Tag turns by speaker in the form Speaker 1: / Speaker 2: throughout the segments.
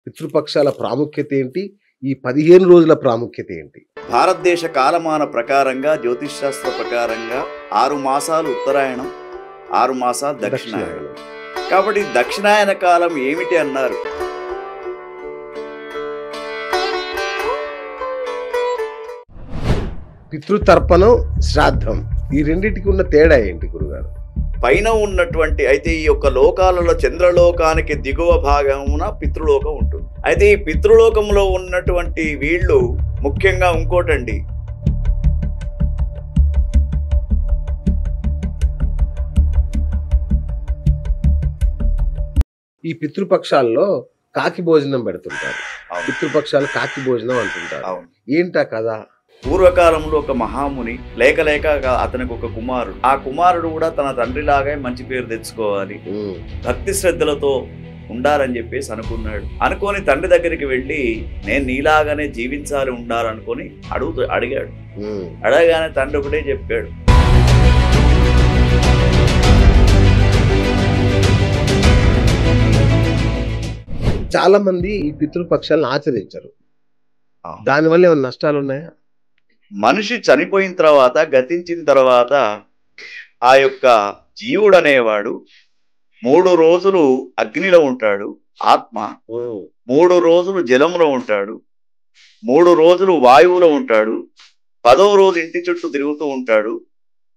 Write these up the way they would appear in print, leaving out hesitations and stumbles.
Speaker 1: పితృపక్షాల ప్రాముఖ్యత ఏంటి? ఈ 15 రోజుల ప్రాముఖ్యత ఏంటి?
Speaker 2: భారతదేశ కాలమాన ప్రకారంగా జ్యోతిష్ శాస్త్ర ప్రకారంగా 6 మాసాలు ఉత్తరాయణం, 6 మాసాలు దక్షిణాయనం. కాబట్టి దక్షిణాయన కాలం ఏమిటి అన్నారు?
Speaker 1: పితృతర్పణం, శ్రాద్ధం ఈ రెండింటికి ఉన్న తేడా ఏంటి గురుగారు?
Speaker 2: పైన ఉన్నటువంటి అయితే ఈ యొక్క లోకాలలో చంద్రలోకానికి దిగువ భాగమున పితృలోకం ఉంటుంది. అయితే ఈ పితృలోకంలో ఉన్నటువంటి వీళ్ళు ముఖ్యంగా ఇంకోటండి,
Speaker 1: ఈ పితృపక్షాల్లో కాకి భోజనం పెడుతుంటారు. పితృపక్షాలు కాకి భోజనం అంటుంటారు. ఏంటా కదా?
Speaker 2: పూర్వకాలంలో ఒక మహాముని లేక లేక అతనికి ఒక కుమారుడు, ఆ కుమారుడు కూడా తన తండ్రిలాగా మంచి పేరు తెచ్చుకోవాలి, భక్తి శ్రద్ధలతో ఉండాలని చెప్పేసి అనుకొని తండ్రి దగ్గరికి వెళ్ళి నేను నీలాగానే జీవించాలి ఉండాలనుకొని అడిగాడు. అడగగానే తండ్రి ఒకటే చెప్పాడు,
Speaker 1: చాలా మంది ఈ పితృపక్షాలను ఆచరించరు. దానివల్ల ఏమైనా నష్టాలు ఉన్నాయా?
Speaker 2: మనిషి చనిపోయిన తర్వాత, గతించిన తర్వాత ఆ యొక్క జీవుడు అనేవాడు 3 రోజులు అగ్నిలో ఉంటాడు ఆత్మ, 3 రోజులు జలంలో ఉంటాడు, 3 రోజులు వాయువులో ఉంటాడు, 10వ రోజు ఇంటి చుట్టూ తిరుగుతూ ఉంటాడు,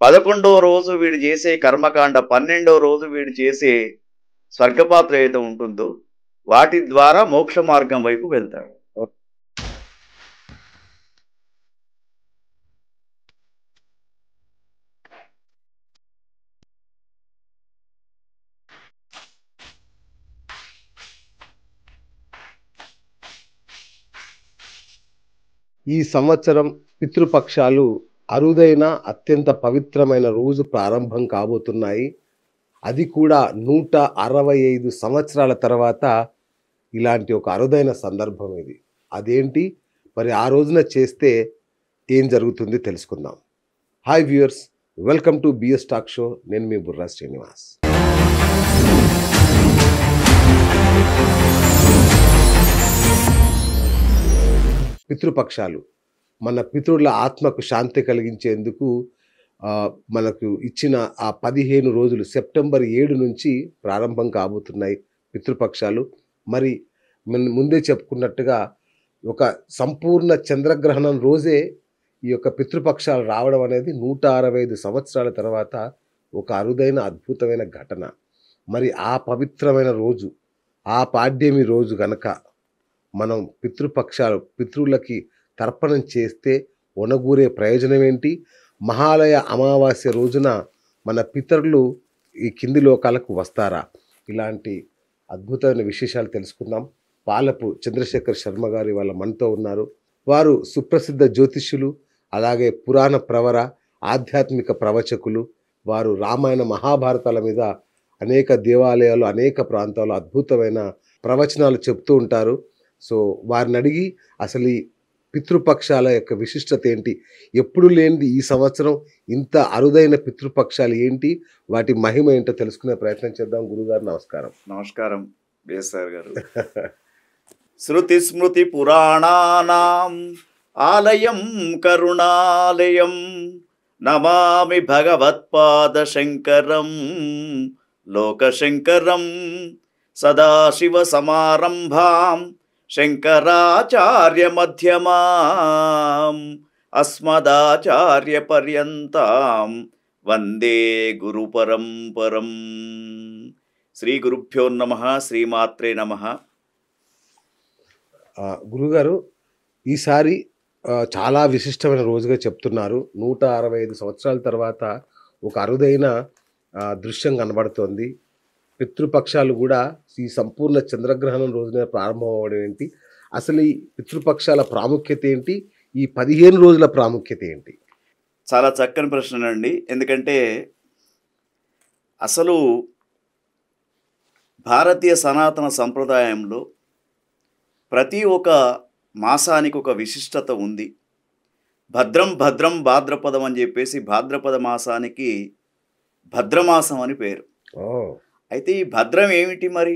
Speaker 2: 11వ రోజు వీడు చేసే కర్మకాండ, 12వ రోజు వీడు చేసే స్వర్గపాత్ర ఏదైతే ఉంటుందో వాటి ద్వారా మోక్ష మార్గం వైపు వెళ్తాడు.
Speaker 1: ఈ సంవత్సరం పితృపక్షాలు అరుదైన అత్యంత పవిత్రమైన రోజు ప్రారంభం కాబోతున్నాయి. అది కూడా 165 సంవత్సరాల తర్వాత ఇలాంటి ఒక అరుదైన సందర్భం ఇది. అదేంటి మరి, ఆ రోజున చేస్తే ఏం జరుగుతుంది తెలుసుకుందాం. Hi viewers, welcome to BS talk show. నేను మీ బుర్రా శ్రీనివాస్. పితృపక్షాలు మన పితృల ఆత్మకు శాంతి కలిగించేందుకు మనకు ఇచ్చిన ఆ 15 రోజులు సెప్టెంబర్ 7 నుంచి ప్రారంభం కాబోతున్నాయి పితృపక్షాలు. మరి ముందే చెప్పుకున్నట్టుగా ఒక సంపూర్ణ చంద్రగ్రహణం రోజే ఈ యొక్క పితృపక్షాలు రావడం అనేది 165 సంవత్సరాల తర్వాత ఒక అరుదైన అద్భుతమైన ఘటన. మరి ఆ పవిత్రమైన రోజు, ఆ పాడ్యమి రోజు గనక మనం పితృలకి తర్పణం చేస్తే ఒనగూరే ప్రయోజనం ఏంటి? మహాలయ అమావాస్య రోజున మన పితరులు ఈ కింది లోకాలకు వస్తారా? ఇలాంటి అద్భుతమైన విశేషాలు తెలుసుకుందాం. పాలపు చంద్రశేఖర్ శర్మ గారు వాళ్ళ మనతో ఉన్నారు. వారు సుప్రసిద్ధ జ్యోతిష్యులు, అలాగే పురాణ ప్రవర, ఆధ్యాత్మిక ప్రవచకులు. వారు రామాయణ మహాభారతాల మీద అనేక దేవాలయాలు, అనేక ప్రాంతాల్లో అద్భుతమైన ప్రవచనాలు చెప్తూ ఉంటారు. సో వారిని అడిగి అసలు ఈ పితృపక్షాల యొక్క విశిష్టత ఏంటి, ఎప్పుడు లేనిది ఈ సంవత్సరం ఇంత అరుదైన పితృపక్షాలు ఏంటి, వాటి మహిమ ఏంటో తెలుసుకునే ప్రయత్నం చేద్దాం. గురుగారు నమస్కారం.
Speaker 2: నమస్కారం బిఎస్ఆర్ గారు. శృతి స్మృతి పురాణానాం ఆలయం కరుణాలయం నమామి భగవత్పాద శంకరం లోకశంకరం సదాశివ సమారంభాం శంకరాచార్య మధ్యమాం అస్మదాచార్య పర్యంతం వందే గురు పరంపరం. శ్రీ గురుభ్యో నమః. శ్రీమాత్రే నమః.
Speaker 1: గురుగారు, ఈసారి చాలా విశిష్టమైన రోజుగా చెప్తున్నారు. 165 సంవత్సరాల తర్వాత ఒక అరుదైన దృశ్యం కనబడుతోంది. పితృపక్షాలు కూడా ఈ సంపూర్ణ చంద్రగ్రహణం రోజున ప్రారంభం అవ్వడం ఏంటి, అసలు ఈ పితృపక్షాల ప్రాముఖ్యత ఏంటి, ఈ 15 రోజుల ప్రాముఖ్యత ఏంటి?
Speaker 2: చాలా చక్కని ప్రశ్న అండి. ఎందుకంటే అసలు భారతీయ సనాతన సంప్రదాయంలో ప్రతి ఒక్క మాసానికి ఒక విశిష్టత ఉంది. భద్రం భాద్రపదం అని చెప్పేసి భాద్రపద మాసానికి భద్రమాసం అని పేరు. అయితే ఈ భద్రం ఏమిటి మరి?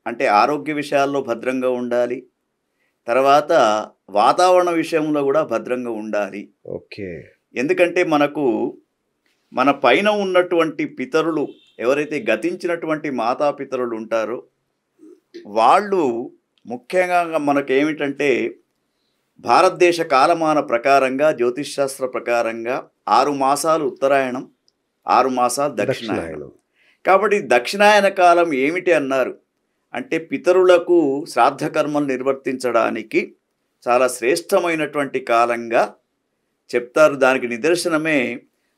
Speaker 2: అంటే ఆరోగ్య విషయాల్లో భద్రంగా ఉండాలి. తర్వాత వాతావరణ విషయంలో కూడా భద్రంగా ఉండాలి.
Speaker 1: ఓకే.
Speaker 2: ఎందుకంటే మన పైన ఉన్నటువంటి పితరులు ఎవరైతే గతించినటువంటి మాతాపితరులు ఉంటారో వాళ్ళు ముఖ్యంగా మనకేమిటంటే భారతదేశ కాలమాన ప్రకారంగా జ్యోతిష్ శాస్త్ర ప్రకారంగా 6 మాసాలు ఉత్తరాయణం, 6 మాసాలు దక్షిణాయనం. కాబట్టి దక్షిణాయన కాలం ఏమిటి అన్నారు అంటే పితరులకు శ్రాద్ధ కర్మలు నిర్వర్తించడానికి చాలా శ్రేష్టమైనటువంటి కాలంగా చెప్తారు. దానికి నిదర్శనమే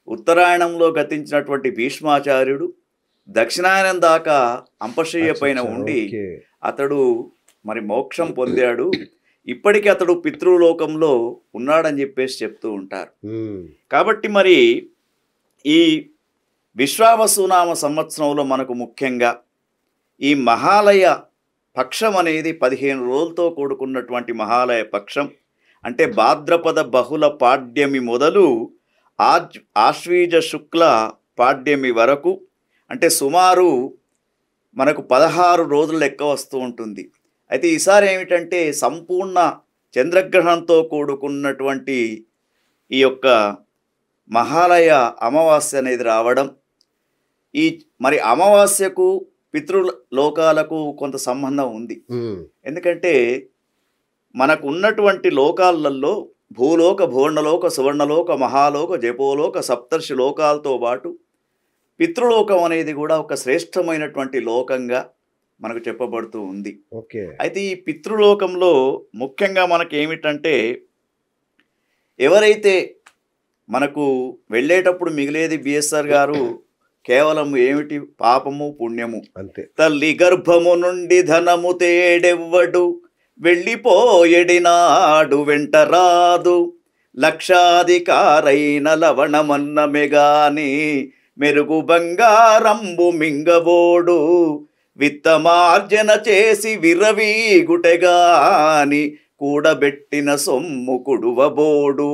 Speaker 2: ఉత్తరాయణంలో గతించినటువంటి భీష్మాచార్యుడు దక్షిణాయనం దాకా అంపశయ్య పైన ఉండి అతడు మరి మోక్షం పొందాడు. ఇప్పటికీ అతడు పితృలోకంలో ఉన్నాడని చెప్పేసి చెప్తూ ఉంటారు. కాబట్టి మరి ఈ విశ్వావసునామ సంవత్సరంలో మనకు ముఖ్యంగా ఈ మహాలయ పక్షం అనేది 15 రోజులతో కూడుకున్నటువంటి మహాలయ పక్షం. అంటే భాద్రపద బహుళ పాడ్యమి మొదలు ఆశ్వీజ శుక్ల పాడ్యమి వరకు అంటే సుమారు మనకు 16 రోజులు లెక్క వస్తూ ఉంటుంది. అయితే ఈసారి ఏమిటంటే సంపూర్ణ చంద్రగ్రహణంతో కూడుకున్నటువంటి ఈ యొక్క మహాలయ అమావాస్య అనేది రావడం, ఈ మరి అమావాస్యకు పితృలోకాలకు కొంత సంబంధం ఉంది. ఎందుకంటే మనకు ఉన్నటువంటి లోకాలలో భూలోక, భువర్ణలోక, సువర్ణలోక, మహాలోక, జపోలోక, సప్తర్షి లోకాలతో పాటు పితృలోకం అనేది కూడా ఒక శ్రేష్టమైనటువంటి లోకంగా మనకు చెప్పబడుతూ ఉంది. అయితే ఈ పితృలోకంలో ముఖ్యంగా మనకి ఏమిటంటే ఎవరైతే మనకు వెళ్ళేటప్పుడు మిగిలేది బిఎస్ఆర్ గారు కేవలం ఏమిటి పాపము పుణ్యము అంతే. తల్లి గర్భము నుండి ధనము తేడెవ్వడు వెళ్ళిపోయెడినాడు వెంట రాదు లక్షాధికారైన లవణమన్నమెగాని మెరుగు బంగారంబు మింగబోడు విత్తమార్జన చేసి విరవీగుటెగాని కూడబెట్టిన సొమ్ము కుడువబోడు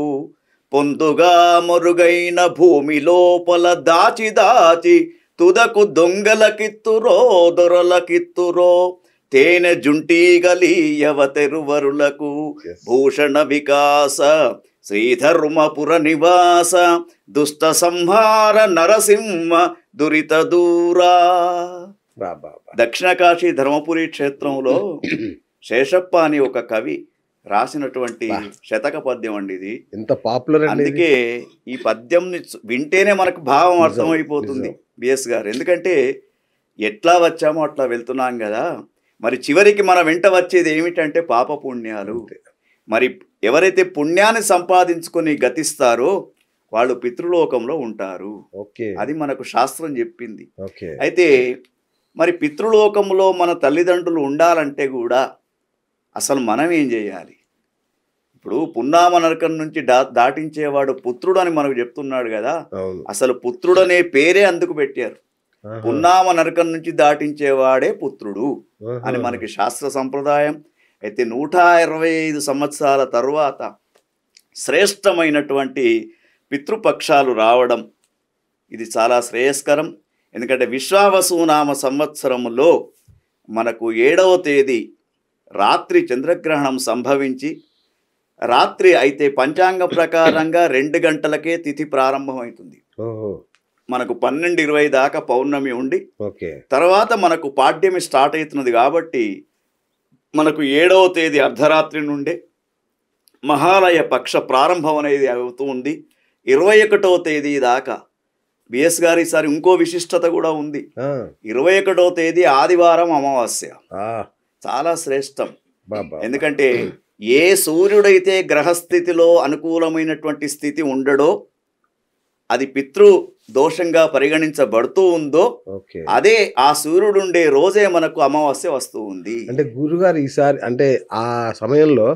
Speaker 2: పొందుగా మొరుగైన భూమి లోపల దాచి దాచి తుదకు దొంగలకిత్తురో దొరలకిత్తురో తేనె జుంటీగలీయవ తెరువరులకు భూషణ వికాస శ్రీధర్మపుర నివాస దుష్ట సంహార నరసింహ దురిత దూరా. దక్షిణ కాశీ ధర్మపురి క్షేత్రంలో శేషప్ప అని ఒక కవి రాసినటువంటి శతక పద్యం అండి ఇది. ఎంత పాపులర్. అందుకే ఈ పద్యం వింటేనే మనకు భావం అర్థమైపోతుంది బిఎస్ గారు. ఎందుకంటే ఎట్లా వచ్చామో అట్లా వెళ్తున్నాం కదా, మరి చివరికి మన వెంట వచ్చేది ఏమిటంటే పాప పుణ్యాలు. మరి ఎవరైతే పుణ్యాన్ని సంపాదించుకొని గతిస్తారో వాళ్ళు పితృలోకంలో ఉంటారు. అది మనకు శాస్త్రం చెప్పింది. అయితే మరి పితృలోకంలో మన తల్లిదండ్రులు ఉండాలంటే కూడా అసలు మనం ఏం చేయాలి? ఇప్పుడు పున్నామ నరకం నుంచి దాటించేవాడు పుత్రుడు అని మనకు చెప్తున్నాడు కదా. అసలు పుత్రుడనే పేరే అందుకు పెట్టారు. పున్నామ నరకం నుంచి దాటించేవాడే పుత్రుడు అని మనకి శాస్త్ర సంప్రదాయం. అయితే 125 సంవత్సరాల తరువాత శ్రేష్టమైనటువంటి పితృపక్షాలు రావడం ఇది చాలా శ్రేయస్కరం. ఎందుకంటే విశ్వావసునామ సంవత్సరంలో మనకు 7వ తేదీ రాత్రి చంద్రగ్రహణం సంభవించి రాత్రి అయితే పంచాంగ ప్రకారంగా 2 గంటలకే తిథి ప్రారంభమవుతుంది. మనకు 12:20 దాకా పౌర్ణమి ఉండి తర్వాత మనకు పాడ్యమి స్టార్ట్ అవుతున్నది. కాబట్టి మనకు 7వ తేదీ అర్ధరాత్రి నుండే మహాలయ పక్ష ప్రారంభం అనేది అవుతూ ఉంది. 21వ తేదీ దాకా బిఎస్ గారు ఈసారి ఇంకో విశిష్టత కూడా ఉంది. 21వ తేదీ ఆదివారం అమావాస్య చాలా శ్రేష్టం. ఎందుకంటే ఏ సూర్యుడైతే గ్రహస్థితిలో అనుకూలమైనటువంటి స్థితి ఉండడో అది పితృ దోషంగా పరిగణించబడుతూ ఉందో అదే ఆ సూర్యుడు ఉండే రోజే మనకు అమావాస్య వస్తూ ఉంది.
Speaker 1: అంటే గురుగారు ఈసారి అంటే ఆ సమయంలో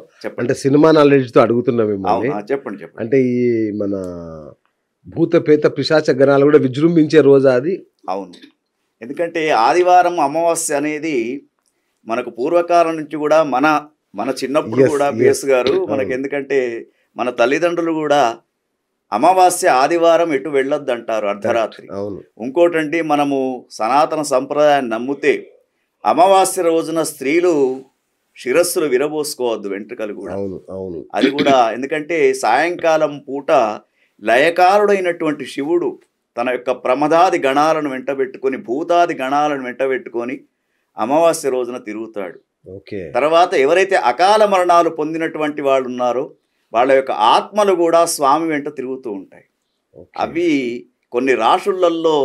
Speaker 1: అంటే సినిమా నాలెడ్జ్ తో అడుగుతున్నాం మిమ్మల్ని.
Speaker 2: చెప్పండి.
Speaker 1: అంటే ఈ మన భూత పేత పిశాచ గణాలు కూడా విజృంభించే రోజు అది.
Speaker 2: అవును. ఎందుకంటే ఆదివారం అమావాస్య అనేది మనకు పూర్వకాలం నుంచి కూడా మన చిన్నప్పుడు కూడా బిఎస్ గారు మనకి, ఎందుకంటే మన తల్లిదండ్రులు కూడా అమావాస్య ఆదివారం ఎటు వెళ్ళొద్దు అంటారు అర్ధరాత్రి. ఇంకోటండి మనము సనాతన సంప్రదాయాన్ని నమ్మితే అమావాస్య రోజున స్త్రీలు శిరస్సులు విరబోసుకోవద్దు, వెంట్రుకలు కూడా.
Speaker 1: అవును అవును
Speaker 2: అది కూడా ఎందుకంటే సాయంకాలం పూట లయకారుడైనటువంటి శివుడు తన యొక్క ప్రమదాది గణాలను వెంటబెట్టుకొని, భూతాది గణాలను వెంటబెట్టుకొని అమావాస్య రోజున తిరుగుతాడు.
Speaker 1: ఓకే.
Speaker 2: తర్వాత ఎవరైతే అకాల మరణాలు పొందినటువంటి వాళ్ళు ఉన్నారో వాళ్ళ యొక్క ఆత్మలు కూడా స్వామి వెంట తిరుగుతూ ఉంటాయి.
Speaker 1: ఓకే.
Speaker 2: అవి కొన్ని రాశులలో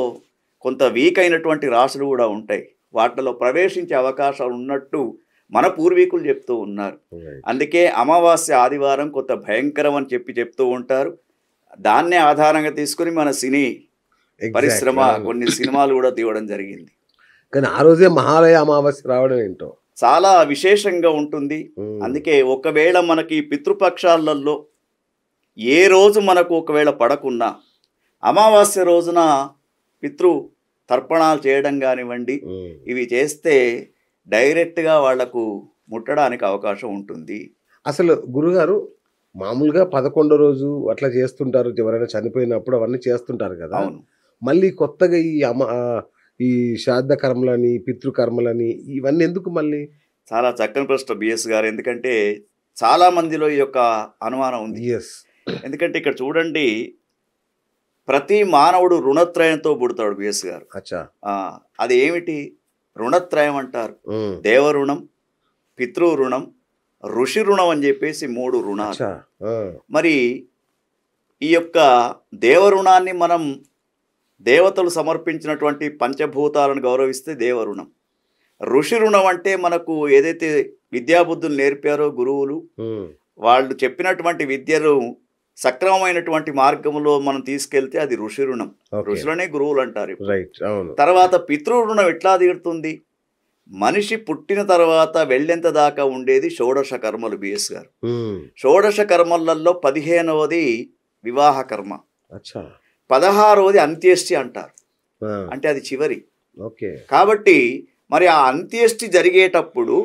Speaker 2: కొంత వీక్ అయినటువంటి రాశులు కూడా ఉంటాయి. వాటిలో ప్రవేశించే అవకాశాలు ఉన్నట్టు మన పూర్వీకులు చెప్తూ ఉన్నారు.
Speaker 1: రైట్.
Speaker 2: అందుకే అమావాస్య ఆదివారం కొంత భయంకరం అని చెప్తూ ఉంటారు. దాన్నే ఆధారంగా తీసుకుని మన సినీ పరిశ్రమ
Speaker 1: ఎగ్జాక్ట్లీ.
Speaker 2: కొన్ని సినిమాలు కూడా తీయడం జరిగింది.
Speaker 1: కానీ ఆ రోజే మహాలయ అమావాస్య రావడం ఏంటో.
Speaker 2: చాలా విశేషంగా ఉంటుంది. అందుకే ఒకవేళ మనకి పితృపక్షాలలో ఏ రోజు మనకు ఒకవేళ పడకున్నా అమావాస్య రోజున పితృ తర్పణాలు చేయడం కానివ్వండి, ఇవి చేస్తే డైరెక్ట్గా వాళ్లకు ముట్టడానికి అవకాశం ఉంటుంది.
Speaker 1: అసలు గురుగారు మామూలుగా 11 రోజు అట్లా చేస్తుంటారు, ఎవరైనా చనిపోయినప్పుడు అవన్నీ చేస్తుంటారు కదా.
Speaker 2: అవును.
Speaker 1: మళ్ళీ కొత్తగా ఈ శ్రాద్ధ కర్మలని, పితృకర్మలని ఇవన్నీ ఎందుకు మళ్ళీ?
Speaker 2: చాలా చక్కని ప్రశ్న బిఎస్ గారు. ఎందుకంటే చాలా మందిలో ఈ యొక్క అనుమానం ఉంది.
Speaker 1: ఎస్.
Speaker 2: ఎందుకంటే ఇక్కడ చూడండి, ప్రతి మానవుడు రుణత్రయంతో పుడతాడు బిఎస్ గారు.
Speaker 1: అచ్చా.
Speaker 2: అది ఏమిటి రుణత్రయం అంటారు? దేవరుణం, పితృ రుణం, ఋషి రుణం అని చెప్పేసి 3 రుణాలు.
Speaker 1: అచ్చా.
Speaker 2: మరి ఈ యొక్క దేవరుణాన్ని మనం దేవతలు సమర్పించినటువంటి పంచభూతాలను గౌరవిస్తే దేవరుణం. ఋషి రుణం అంటే మనకు ఏదైతే విద్యాబుద్ధులు నేర్పారో గురువులు, వాళ్ళు చెప్పినటువంటి విద్యను సక్రమమైనటువంటి మార్గంలో మనం తీసుకెళ్తే అది ఋషి రుణం. ఋషులనే గురువులు అంటారు.
Speaker 1: రైట్. అవును.
Speaker 2: తర్వాత పితృ రుణం ఎట్లా తీరుతుంది? మనిషి పుట్టిన తర్వాత వెళ్ళేంత దాకా ఉండేది షోడశ కర్మలు బిఎస్ గారు. షోడశ కర్మలలో 15వది వివాహ కర్మ,
Speaker 1: అచ్చా.
Speaker 2: 16వది అంత్యేష్టి అంటారు. అంటే అది చివరి.
Speaker 1: ఓకే.
Speaker 2: కాబట్టి మరి ఆ అంత్యేష్టి జరిగేటప్పుడు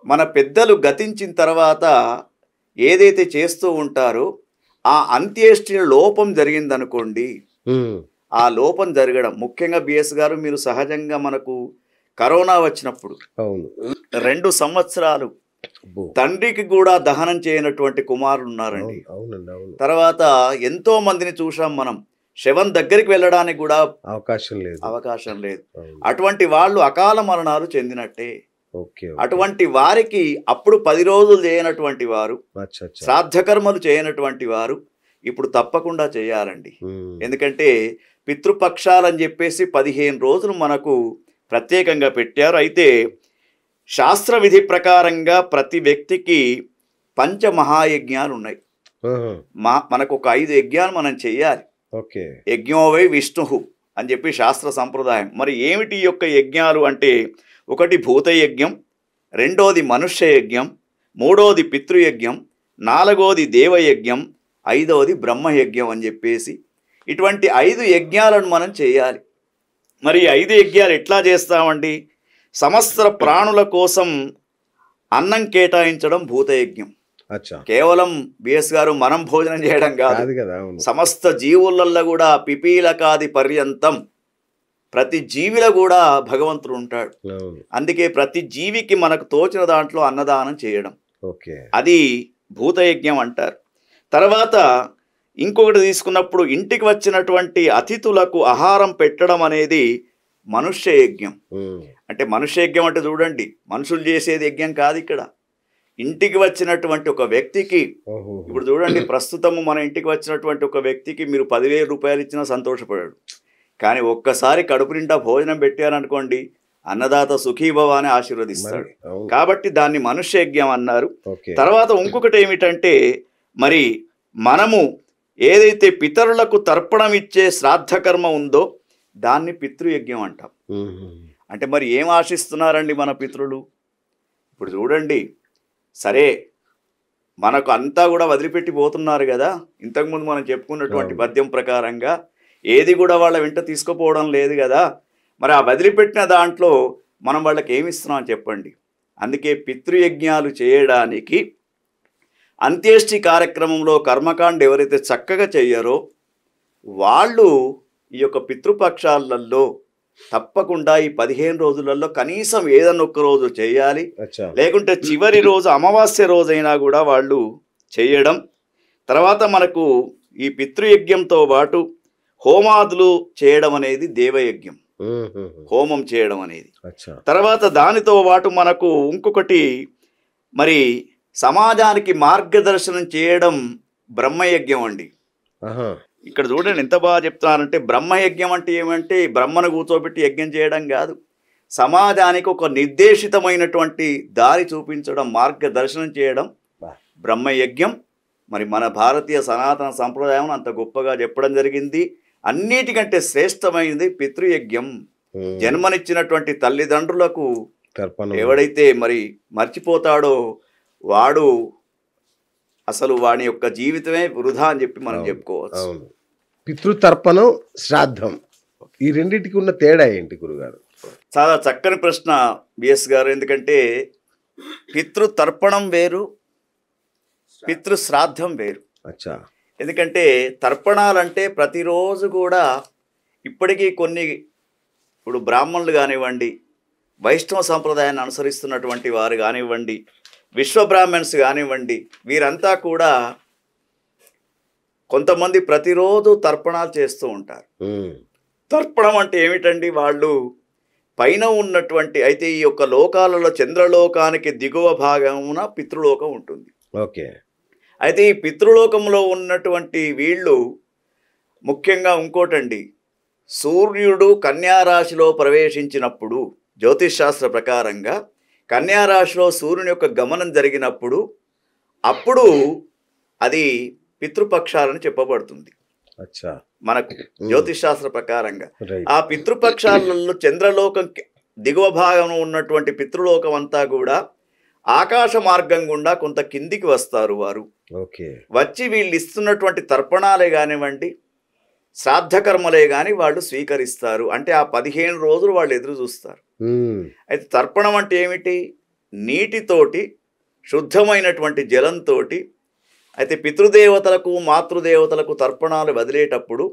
Speaker 2: మన పెద్దలు గతించిన తర్వాత ఏదైతే చేస్తూ ఉంటారో ఆ అంత్యేష్టి లోపం జరిగిందనుకోండి, ఆ లోపం జరగడం ముఖ్యంగా బిఎస్ గారు, మీరు సహజంగా మనకు కరోనా వచ్చినప్పుడు 2 సంవత్సరాలు తండ్రికి కూడా దహనం చేయనటువంటి కుమారులు ఉన్నారండి. తర్వాత ఎంతో మందిని చూసాం మనం, శవం దగ్గరికి వెళ్ళడానికి కూడా అవకాశం లేదు. అటువంటి వాళ్ళు అకాల మరణాలు చెందినట్టే. అటువంటి వారికి అప్పుడు 10 రోజులు చేయనటువంటి వారు, శ్రాద్ధకర్మలు చేయనటువంటి వారు ఇప్పుడు తప్పకుండా చేయాలండి. ఎందుకంటే పితృపక్షాలని చెప్పేసి 15 రోజులు మనకు ప్రత్యేకంగా పెట్టారు. అయితే శాస్త్ర విధి ప్రకారంగా ప్రతి వ్యక్తికి పంచమహాయజ్ఞాలు ఉన్నాయి. మనకు ఒక 5 యజ్ఞాలు మనం చెయ్యాలి. యజ్ఞోవై విష్ణు అని చెప్పి శాస్త్ర సంప్రదాయం. మరి ఏమిటి ఈ యొక్క యజ్ఞాలు అంటే, ఒకటి భూతయజ్ఞం, 2వది మనుష్య యజ్ఞం, 3వది పితృయజ్ఞం, 4వది దేవయజ్ఞం, 5వది బ్రహ్మయజ్ఞం అని చెప్పేసి ఇటువంటి 5 యజ్ఞాలను మనం చేయాలి. మరి 5 యజ్ఞాలు ఎట్లా చేస్తామండి? సమస్త ప్రాణుల కోసం అన్నం కేటాయించడం భూతయజ్ఞం. కేవలం బిఎస్ గారు మనం భోజనం చేయడం కాదు, సమస్త జీవులలో కూడా పిపీలకాది పర్యంతం ప్రతి జీవిలో కూడా భగవంతుడు ఉంటాడు. అందుకే ప్రతి జీవికి మనకు తోచిన దాంట్లో అన్నదానం చేయడం, అది భూతయజ్ఞం అంటారు. తర్వాత ఇంకొకటి తీసుకున్నప్పుడు ఇంటికి వచ్చినటువంటి అతిథులకు ఆహారం పెట్టడం అనేది మనుష్య యజ్ఞం. అంటే మనుష్య యజ్ఞం అంటే చూడండి, మనుషులు చేసేది యజ్ఞం కాదు. ఇక్కడ ఇంటికి వచ్చినటువంటి ఒక వ్యక్తికి, ఇప్పుడు చూడండి ప్రస్తుతము మన ఇంటికి వచ్చినటువంటి ఒక వ్యక్తికి మీరు 10,000 రూపాయలు ఇచ్చినా సంతోషపడాడు. కానీ ఒక్కసారి కడుపు నిండా భోజనం పెట్టారనుకోండి, అన్నదాత సుఖీభవ అని ఆశీర్వదిస్తాడు. కాబట్టి దాన్ని మనుష్య యజ్ఞం అన్నారు. తర్వాత ఇంకొకటి ఏమిటంటే, మరి మనము ఏదైతే పితరులకు తర్పణం ఇచ్చే శ్రాద్ధకర్మ ఉందో దాన్ని పితృయజ్ఞం అంటాం. అంటే మరి ఏం ఆశిస్తున్నారండి మన పితృలు? ఇప్పుడు చూడండి, సరే మనకు అంతా కూడా వదిలిపెట్టి పోతున్నారు కదా. ఇంతకుముందు మనం చెప్పుకున్నటువంటి పద్యం ప్రకారంగా ఏది కూడా వాళ్ళ వెంట తీసుకుపోవడం లేదు కదా. మరి ఆ వదిలిపెట్టిన దాంట్లో మనం వాళ్ళకి ఏమి ఇస్తున్నాం చెప్పండి. అందుకే పితృయజ్ఞాలు చేయడానికి అంత్యేష్టి కార్యక్రమంలో కర్మకాండ ఎవరైతే చక్కగా చెయ్యారో వాళ్ళు ఈ యొక్క పితృపక్షాలలో తప్పకుండా ఈ 15 రోజులలో కనీసం ఏదన్నా ఒక్క రోజు చేయాలి.
Speaker 1: అచ్చా.
Speaker 2: లేకుంటే చివరి రోజు అమావాస్య రోజైనా కూడా వాళ్ళు చేయడం. తర్వాత మనకు ఈ పితృయజ్ఞంతో పాటు హోమాదులు చేయడం అనేది దేవయజ్ఞం, హోమం చేయడం అనేది.
Speaker 1: అచ్చా.
Speaker 2: తర్వాత దానితో పాటు మనకు ఇంకొకటి మరి సమాజానికి మార్గదర్శనం చేయడం బ్రహ్మయజ్ఞం అండి.
Speaker 1: ఆహా.
Speaker 2: ఇక్కడ చూడండి ఎంత బాగా చెప్తున్నారంటే, బ్రహ్మయజ్ఞం అంటే ఏమంటే బ్రహ్మను కూర్చోబెట్టి యజ్ఞం చేయడం కాదు, సమాజానికి ఒక నిర్దేశితమైనటువంటి దారి చూపించడం, మార్గదర్శనం చేయడం బ్రహ్మయజ్ఞం. మరి మన భారతీయ సనాతన సంప్రదాయం అంత గొప్పగా చెప్పడం జరిగింది. అన్నిటికంటే శ్రేష్టమైనది పితృయజ్ఞం. జన్మనిచ్చినటువంటి తల్లిదండ్రులకు ఎవడైతే మరి మర్చిపోతాడో వాడు అసలు వాని యొక్క జీవితమే వృధా అని చెప్పి మనం చెప్పుకోవచ్చు.
Speaker 1: పితృతర్పణం, శ్రాద్ధం, ఈ రెండింటికి ఉన్న తేడా ఏంటి గురుగారు?
Speaker 2: చాలా చక్కని ప్రశ్న బిఎస్ గారు. ఎందుకంటే పితృతర్పణం వేరు, పితృశ్రాద్ధం వేరు.
Speaker 1: అచ్చా.
Speaker 2: ఎందుకంటే తర్పణాలంటే ప్రతిరోజు కూడా ఇప్పటికీ కొన్ని, ఇప్పుడు బ్రాహ్మణులు కానివ్వండి, వైష్ణవ సంప్రదాయాన్ని అనుసరిస్తున్నటువంటి వారు కానివ్వండి, విశ్వబ్రాహ్మణ్స్ కానివ్వండి, వీరంతా కూడా కొంతమంది ప్రతిరోజు తర్పణాలు చేస్తూ ఉంటారు. తర్పణం అంటే ఏమిటండి? వాళ్ళు పైన ఉన్నటువంటి, అయితే ఈ యొక్క లోకాలలో చంద్రలోకానికి దిగువ భాగమున పితృలోకం ఉంటుంది.
Speaker 1: ఓకే.
Speaker 2: అయితే ఈ పితృలోకంలో ఉన్నటువంటి వీళ్ళు ముఖ్యంగా ఇంకోటండి, సూర్యుడు కన్యారాశిలో ప్రవేశించినప్పుడు జ్యోతిష్ శాస్త్ర ప్రకారంగా కన్యారాశిలో సూర్యుని యొక్క గమనం జరిగినప్పుడు అప్పుడు అది పితృపక్షాలని చెప్పబడుతుంది.
Speaker 1: అచ్చా.
Speaker 2: మనకు జ్యోతిష్ శాస్త్ర ప్రకారంగా ఆ పితృపక్షాలలో చంద్రలోకం దిగువ భాగంలో ఉన్నటువంటి పితృలోకం అంతా కూడా ఆకాశ మార్గం గుండా కొంత కిందికి వస్తారు వారు. వచ్చి వీళ్ళు ఇస్తున్నటువంటి తర్పణాలే కానివ్వండి, శ్రాద్ధకర్మలే కానీ వాళ్ళు స్వీకరిస్తారు. అంటే ఆ 15 రోజులు వాళ్ళు ఎదురు చూస్తారు. అయితే తర్పణం అంటే ఏమిటి? నీటితోటి, శుద్ధమైనటువంటి జలంతో, అయితే పితృదేవతలకు మాతృదేవతలకు తర్పణాలు వదిలేటప్పుడు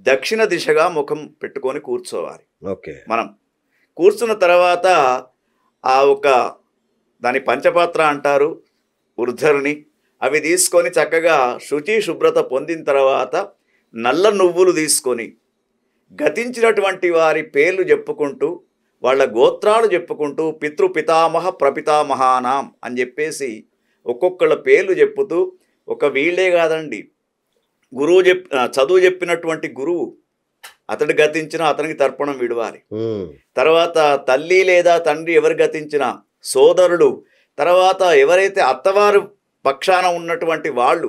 Speaker 2: దక్షిణ దిశగా ముఖం పెట్టుకొని కూర్చోవాలి. మనం కూర్చున్న తర్వాత ఆ ఒక దాని పంచపాత్ర అంటారు, ఉర్ధరుని, అవి తీసుకొని చక్కగా శుచి శుభ్రత పొందిన తర్వాత నల్ల నువ్వులు తీసుకొని గతించినటువంటి వారి పేర్లు చెప్పుకుంటూ, వాళ్ళ గోత్రాలు చెప్పుకుంటూ, పితృపితామహ ప్రపితామహానాం అని చెప్పేసి ఒక్కొక్కళ్ళ పేర్లు చెప్పుతూ, ఒక వీళ్ళే కాదండి, గురువు చదువు చెప్పినటువంటి గురువు అతడు గతించినా అతనికి తర్పణం విడవాలి. తర్వాత తల్లి లేదా తండ్రి ఎవరు గతించినా సోదరుడు, తర్వాత ఎవరైతే అత్తవారు పక్షాన ఉన్నటువంటి వాళ్ళు,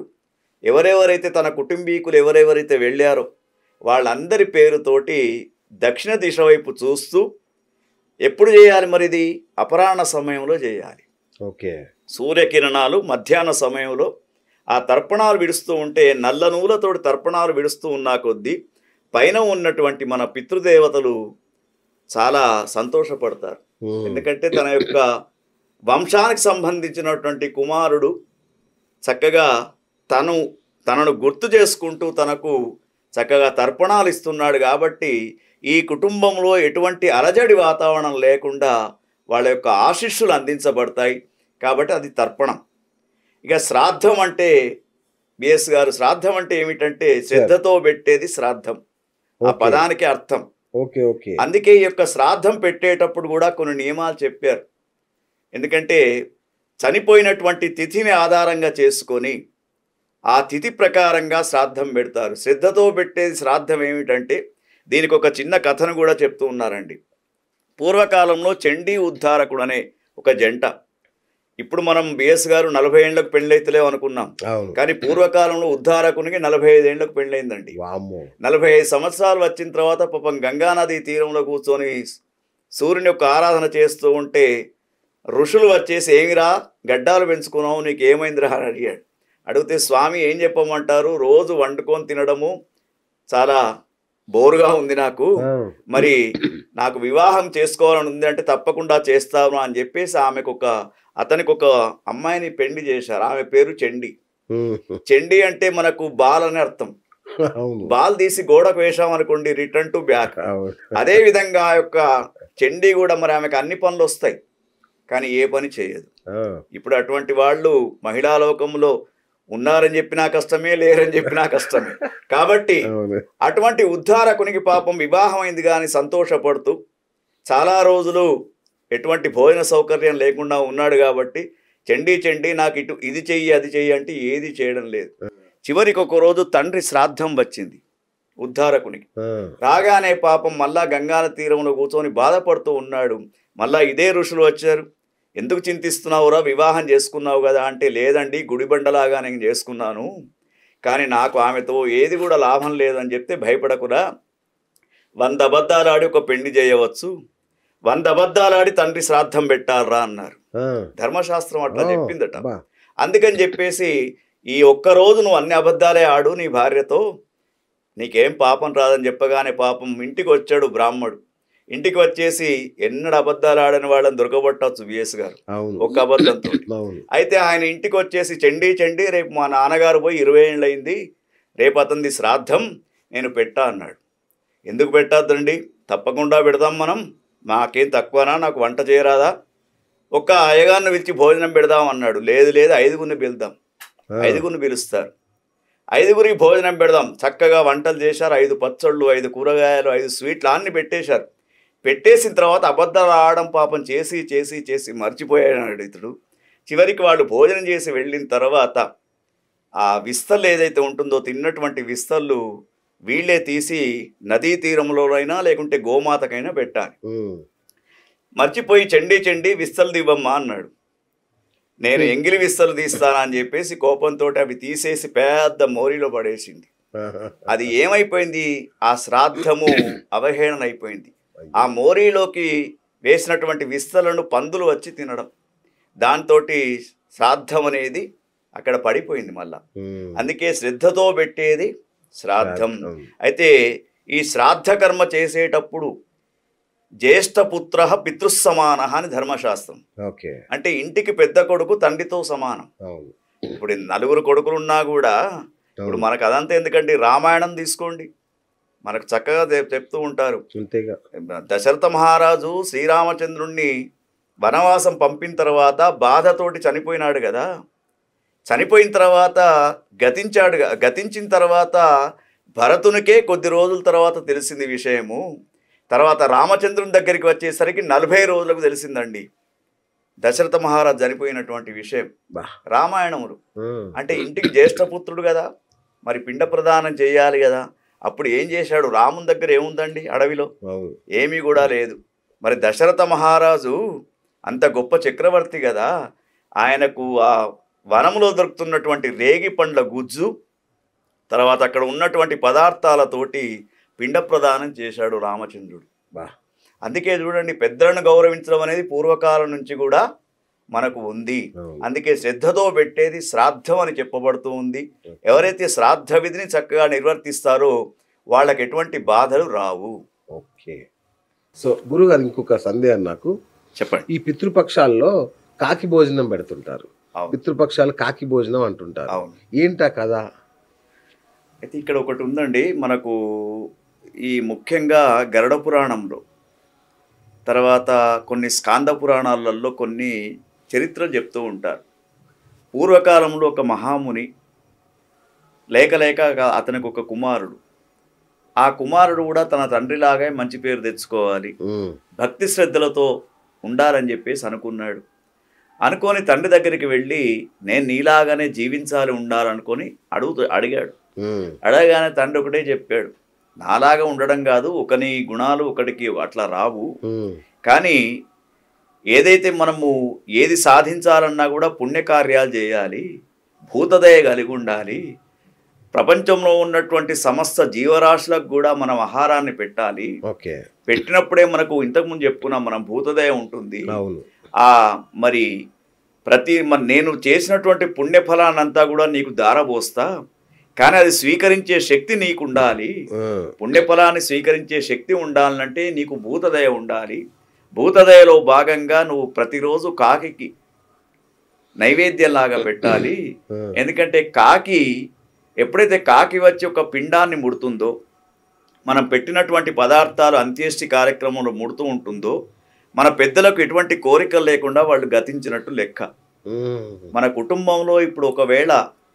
Speaker 2: ఎవరెవరైతే తన కుటుంబీకులు ఎవరెవరైతే వెళ్ళారో వాళ్ళందరి పేరుతోటి దక్షిణ దిశ వైపు చూస్తూ ఎప్పుడు చేయాలి? మరి ఇది అపరాహ్న సమయంలో చేయాలి. సూర్యకిరణాలు మధ్యాహ్న సమయంలో ఆ తర్పణాలు విడుస్తూ ఉంటే, నల్ల నూలతోటి తర్పణాలు విడుస్తూ ఉన్నా కొద్దీ పైన ఉన్నటువంటి మన పితృదేవతలు చాలా సంతోషపడతారు. ఎందుకంటే తన యొక్క వంశానికి సంబంధించినటువంటి కుమారుడు చక్కగా తనను గుర్తు చేసుకుంటూ తనకు చక్కగా తర్పణాలు ఇస్తున్నాడు. కాబట్టి ఈ కుటుంబంలో ఎటువంటి అలజడి వాతావరణం లేకుండా వాళ్ళ యొక్క ఆశీస్సులు అందించబడతాయి. కాబట్టి అది తర్పణం. ఇక శ్రాద్ధం అంటే బిఎస్ గారు, శ్రాద్ధం అంటే ఏమిటంటే శ్రద్ధతో పెట్టేది శ్రాద్ధం, ఆ పదానికి అర్థం. అందుకే ఈ యొక్క శ్రాద్ధం పెట్టేటప్పుడు కూడా కొన్ని నియమాలు చెప్పారు. ఎందుకంటే చనిపోయినటువంటి తిథిని ఆధారంగా చేసుకొని ఆ తిథి ప్రకారంగా శ్రాద్ధం పెడతారు. శ్రద్ధతో పెట్టేది శ్రాద్ధం ఏమిటంటే, దీనికి ఒక చిన్న కథను కూడా చెప్తూ ఉన్నారండి. పూర్వకాలంలో చండీ ఉద్ధారకుడు అనే ఒక జంట, ఇప్పుడు మనం బిఎస్ గారు 40 ఏళ్లకు పెళ్ళైతలేవు అనుకున్నాం, కానీ పూర్వకాలంలో ఉద్ధారకునికి 45 ఏళ్లకు పెళ్ళైందండి. 45 సంవత్సరాలు వచ్చిన తర్వాత పాపం గంగానది తీరంలో కూర్చొని సూర్యుని యొక్క ఆరాధన చేస్తూ ఉంటే ఋషులు వచ్చేసి, ఏమిరా గడ్డాలు పెంచుకున్నావు, నీకు ఏమైందిరా అని అడిగాడు. అడిగితే స్వామి ఏం చెప్పమంటారు, రోజు వండుకొని తినడము చాలా బోరుగా ఉంది నాకు, మరి నాకు వివాహం చేసుకోవాలని ఉంది అంటే తప్పకుండా చేస్తాను అని చెప్పేసి అతనికి ఒక అమ్మాయిని పెళ్లి చేశారు. ఆమె పేరు చండి. చండి అంటే మనకు బాల్ అని అర్థం.
Speaker 1: అవును.
Speaker 2: బాల్ తీసి గోడకు వేసాం అనుకోండి, రిటర్న్ టు బ్యాక్.
Speaker 1: అవును.
Speaker 2: అదే విధంగా ఆ యొక్క చండీ కూడా మరి ఆమెకు అన్ని పనులు వస్తాయి, కానీ ఏ పని చేయదు.
Speaker 1: ఆ!
Speaker 2: ఇప్పుడు అటువంటి వాళ్ళు మహిళా లోకంలో ఉన్నారని చెప్పినా కష్టమే, లేరని చెప్పినా కష్టమే. కాబట్టి
Speaker 1: అవును.
Speaker 2: అటువంటి ఉద్ధారకునికి పాపం వివాహం అయింది కానీ సంతోషపడుతూ చాలా రోజులు ఎటువంటి భోజన సౌకర్యం లేకుండా ఉన్నాడు. కాబట్టి చండీ చండీ నాకు ఇటు ఇది చెయ్యి అది చెయ్యి అంటే ఏది చేయడం లేదు. చివరికి ఒక రోజు తండ్రి శ్రాద్ధం వచ్చింది ఉద్ధారకునికి.
Speaker 1: ఆ!
Speaker 2: రాగానే పాపం మళ్ళా గంగా తీరంలో కూర్చొని బాధపడుతూ ఉన్నాడు. మళ్ళా ఇదే ఋషులు వచ్చారు. ఎందుకు చింతిస్తున్నావురా, వివాహం చేసుకున్నావు కదా అంటే, లేదండి గుడిబండలాగా నేను చేసుకున్నాను, కానీ నాకు ఆమెతో ఏది కూడా లాభం లేదని చెప్తే, భయపడకురా, 100 అబద్ధాలు ఆడి ఒక పెళ్లి చేయవచ్చు, 100 అబద్ధాలు ఆడి తండ్రి శ్రాద్ధం పెట్టాలరా అన్నారు.
Speaker 1: ఆ!
Speaker 2: ధర్మశాస్త్రం అట్లా
Speaker 1: ఓహ్!
Speaker 2: చెప్పిందట.
Speaker 1: అబ్బా!
Speaker 2: అందుకని చెప్పేసి ఈ ఒక్కరోజు నువ్వు అన్ని అబద్ధాలే ఆడు నీ భార్యతో, నీకేం పాపం రాదని చెప్పగానే పాపం ఇంటికి వచ్చాడు బ్రాహ్మడు. ఇంటికి వచ్చేసి ఎన్నడూ అబద్ధాలు ఆడని వాళ్ళని దొరకబట్టవచ్చు విఎస్ గారు
Speaker 1: అవును.
Speaker 2: ఒక్క అబద్ధంతో.
Speaker 1: అవును.
Speaker 2: అయితే ఆయన ఇంటికి వచ్చేసి, చండీ చండీ రేపు మా నాన్నగారు పోయి 20 ఏళ్ళు అయింది, రేపు అతనిది శ్రాద్ధం, నేను పెట్టా అన్నాడు. ఎందుకు పెట్టద్దండి, తప్పకుండా పెడదాం మనం, మాకేం తక్కువనా, నాకు వంట చేయరాదా, ఒక్క అయ్యగారిని పిలిచి భోజనం పెడదాం అన్నాడు. లేదు లేదు, 5గురిని పిలుద్దాం.
Speaker 1: ఆ!
Speaker 2: 5గురిని పిలుస్తారు, 5గురికి భోజనం పెడదాం. చక్కగా వంటలు చేశారు, 5 పచ్చళ్ళు, 5 కూరగాయలు, 5 స్వీట్లు అన్ని పెట్టేశారు. పెట్టేసిన తర్వాత అబద్ధాలు ఆడడం పాపం చేసి చేసి చేసి మర్చిపోయాడు ఇతడు. చివరికి వాళ్ళు భోజనం చేసి వెళ్ళిన తర్వాత ఆ విస్తళ్ళు ఏదైతే ఉంటుందో, తిన్నటువంటి విస్తళ్ళు వీళ్ళే తీసి నదీ తీరంలోనైనా లేకుంటే గోమాతకైనా పెట్టాలి.
Speaker 1: హ్మ్.
Speaker 2: మర్చిపోయి చండీ చండీ విస్తలు దివ్వమ్మా అన్నాడు. నేను ఎంగిలి విస్తలు తీస్తానా అని చెప్పేసి కోపంతో అవి తీసేసి పెద్ద మోరీలో పడేసింది. అది ఏమైపోయింది, ఆ శ్రాద్ధము అవహేళన అయిపోయింది. ఆ మోరీలోకి వేసినటువంటి విస్తలను పందులు వచ్చి తినడం, దాంతో శ్రాద్ధం అనేది అక్కడ పడిపోయింది మళ్ళా.
Speaker 1: హ్మ్.
Speaker 2: అందుకే శ్రద్ధతో పెట్టేది శ్రాద్ధం.
Speaker 1: శ్రాద్ధం.
Speaker 2: అయితే ఈ శ్రాద్ధ కర్మ చేసేటప్పుడు జ్యేష్ఠపుత్ర పితృసమాన అని ధర్మశాస్త్రం.
Speaker 1: ఓకే.
Speaker 2: అంటే ఇంటికి పెద్ద కొడుకు తండ్రితో సమానం.
Speaker 1: అవును.
Speaker 2: ఇప్పుడు 4 కొడుకులు ఉన్నా కూడా, ఇప్పుడు
Speaker 1: అవును.
Speaker 2: మనకు అదంతా ఎందుకండి, రామాయణం తీసుకోండి, మనకు చక్కగా చెప్తూ ఉంటారు.
Speaker 1: అంతేగా.
Speaker 2: దశరథ మహారాజు శ్రీరామచంద్రుణ్ణి వనవాసం పంపిన తర్వాత బాధతోటి చనిపోయినాడు కదా. చనిపోయిన తర్వాత గతించిన తర్వాత భరతునికే కొద్ది రోజుల తర్వాత తెలిసింది విషయము. తర్వాత రామచంద్రుని దగ్గరికి వచ్చేసరికి 40 రోజులకు తెలిసిందండి దశరథ మహారాజు చనిపోయినటువంటి విషయం.
Speaker 1: బా!
Speaker 2: రామాయణములు
Speaker 1: హ్మ్.
Speaker 2: అంటే ఇంటికి జ్యేష్ఠపుత్రుడు కదా, మరి పిండ ప్రదానం చేయాలి కదా. అప్పుడు ఏం చేశాడు, రాముని దగ్గర ఏముందండి అడవిలో,
Speaker 1: అవును.
Speaker 2: ఏమీ కూడా లేదు. మరి దశరథ మహారాజు అంత గొప్ప చక్రవర్తి కదా, ఆయనకు ఆ వనంలో దొరుకుతున్నటువంటి రేగి పండ్ల గుజ్జు, తర్వాత అక్కడ ఉన్నటువంటి పదార్థాలతోటి పిండ ప్రదానం చేశాడు రామచంద్రుడు.
Speaker 1: బా!
Speaker 2: అందుకే చూడండి, పెద్దలను గౌరవించడం అనేది పూర్వకాలం నుంచి కూడా మనకు ఉంది.
Speaker 1: అవును.
Speaker 2: అందుకే శ్రద్ధతో పెట్టేది శ్రాద్ధం అని చెప్పబడుతూ ఉంది. ఎవరైతే శ్రాద్ధ విధిని చక్కగా నిర్వర్తిస్తారో వాళ్ళకి ఎటువంటి బాధలు రావు.
Speaker 1: ఓకే. సో గురుగారు, ఇంకొక సందేహం నాకు.
Speaker 2: చెప్పండి.
Speaker 1: ఈ పితృపక్షాల్లో కాకి భోజనం పెడుతుంటారు.
Speaker 2: అవును.
Speaker 1: పితృపక్షాలు కాకి భోజనం అంటుంటారు.
Speaker 2: అవును.
Speaker 1: ఏంటా కదా?
Speaker 2: అయితే ఇక్కడ ఒకటి ఉందండి మనకు, ఈ ముఖ్యంగా గరుడ పురాణంలో, తర్వాత కొన్ని స్కాంద పురాణాలలో కొన్ని చరిత్రలు చెప్తూ ఉంటారు. పూర్వకాలంలో ఒక మహాముని లేక లేక అతనికి ఒక కుమారుడు. ఆ కుమారుడు కూడా తన తండ్రిలాగే మంచి పేరు తెచ్చుకోవాలి,
Speaker 1: హ్మ్.
Speaker 2: భక్తి శ్రద్ధలతో ఉండాలని చెప్పేసి అనుకొని తండ్రి దగ్గరికి వెళ్ళి, నేను నీలాగానే జీవించాలి ఉండాలనుకొని అడిగాడు.
Speaker 1: హ్మ్.
Speaker 2: అడగగానే తండ్రి ఒకటే చెప్పాడు, నాలాగా ఉండడం కాదు, ఒకని గుణాలు ఒకటికి అట్లా రావు,
Speaker 1: హ్మ్.
Speaker 2: కానీ ఏదైతే మనము ఏది సాధించాలన్నా కూడా పుణ్యకార్యాలు చేయాలి, భూతదయ కలిగి ఉండాలి, ప్రపంచంలో ఉన్నటువంటి సమస్త జీవరాశులకు కూడా మనం ఆహారాన్ని పెట్టాలి.
Speaker 1: ఓకే.
Speaker 2: పెట్టినప్పుడే మనకు ఇంతకుముందు చెప్పుకున్నాం మనం భూతదయ ఉంటుంది.
Speaker 1: అవును.
Speaker 2: మరి నేను చేసినటువంటి పుణ్యఫలాన్నంతా కూడా నీకు దారబోస్తా, కానీ అది స్వీకరించే శక్తి నీకు ఉండాలి. పుణ్యఫలాన్ని స్వీకరించే శక్తి ఉండాలంటే నీకు భూతదయ ఉండాలి. భూతదయలో భాగంగా నువ్వు ప్రతిరోజు కాకి నైవేద్యంలాగా పెట్టాలి. ఎందుకంటే కాకి ఎప్పుడైతే కాకి వచ్చి ఒక పిండాన్ని ముడుతుందో, మనం పెట్టినటువంటి పదార్థాలు అంత్యేష్టి కార్యక్రమంలో ముడుతూ ఉంటుందో, మన పెద్దలకు ఎటువంటి కోరికలు లేకుండా వాళ్ళు గతించినట్టు లెక్క. మన కుటుంబంలో ఇప్పుడు ఒకవేళ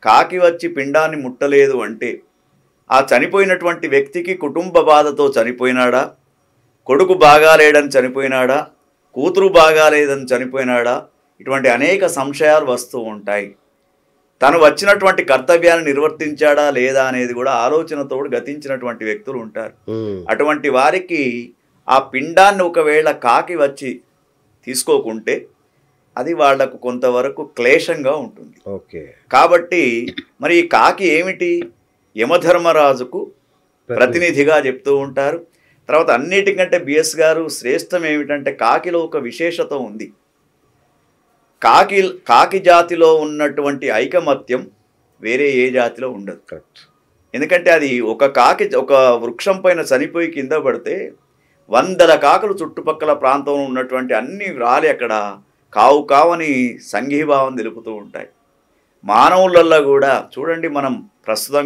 Speaker 2: కాకి వచ్చి పిండాన్ని ముట్టలేదు అంటే ఆ చనిపోయినటువంటి వ్యక్తికి కుటుంబ బాధతో చనిపోయినాడా, కొడుకు బాగాలేడని చనిపోయినాడా, కూతురు బాగాలేదని చనిపోయినాడా, ఇటువంటి అనేక సంశయాలు వస్తూ ఉంటాయి. తను వచ్చినటువంటి కర్తవ్యాన్ని నిర్వర్తించాడా లేదా అనేది కూడా ఆలోచనతో గతించినటువంటి వ్యక్తులు ఉంటారు. అటువంటి వారికి ఆ పిండాన్ని ఒకవేళ కాకి వచ్చి తీసుకోకుంటే అది వాళ్లకు కొంతవరకు క్లేశంగా ఉంటుంది. కాబట్టి మరి ఈ కాకి ఏమిటి, యమధర్మరాజుకు ప్రతినిధిగా చెప్తూ ఉంటారు. తర్వాత అన్నిటికంటే బిఎస్ గారు శ్రేష్టం ఏమిటంటే కాకిలో ఒక విశేషత ఉంది. కాకి జాతిలో ఉన్నటువంటి ఐకమత్యం వేరే ఏ జాతిలో ఉండదు. ఎందుకంటే అది ఒక కాకి ఒక వృక్షం పైన చనిపోయి కింద పడితే 100 కాకులు చుట్టుపక్కల ప్రాంతంలో ఉన్నటువంటి అన్ని రాలి అక్కడ కావు కావని సంఘీభావం తెలుపుతూ ఉంటాయి. మానవులల్లో కూడా చూడండి, మనం ప్రస్తుతం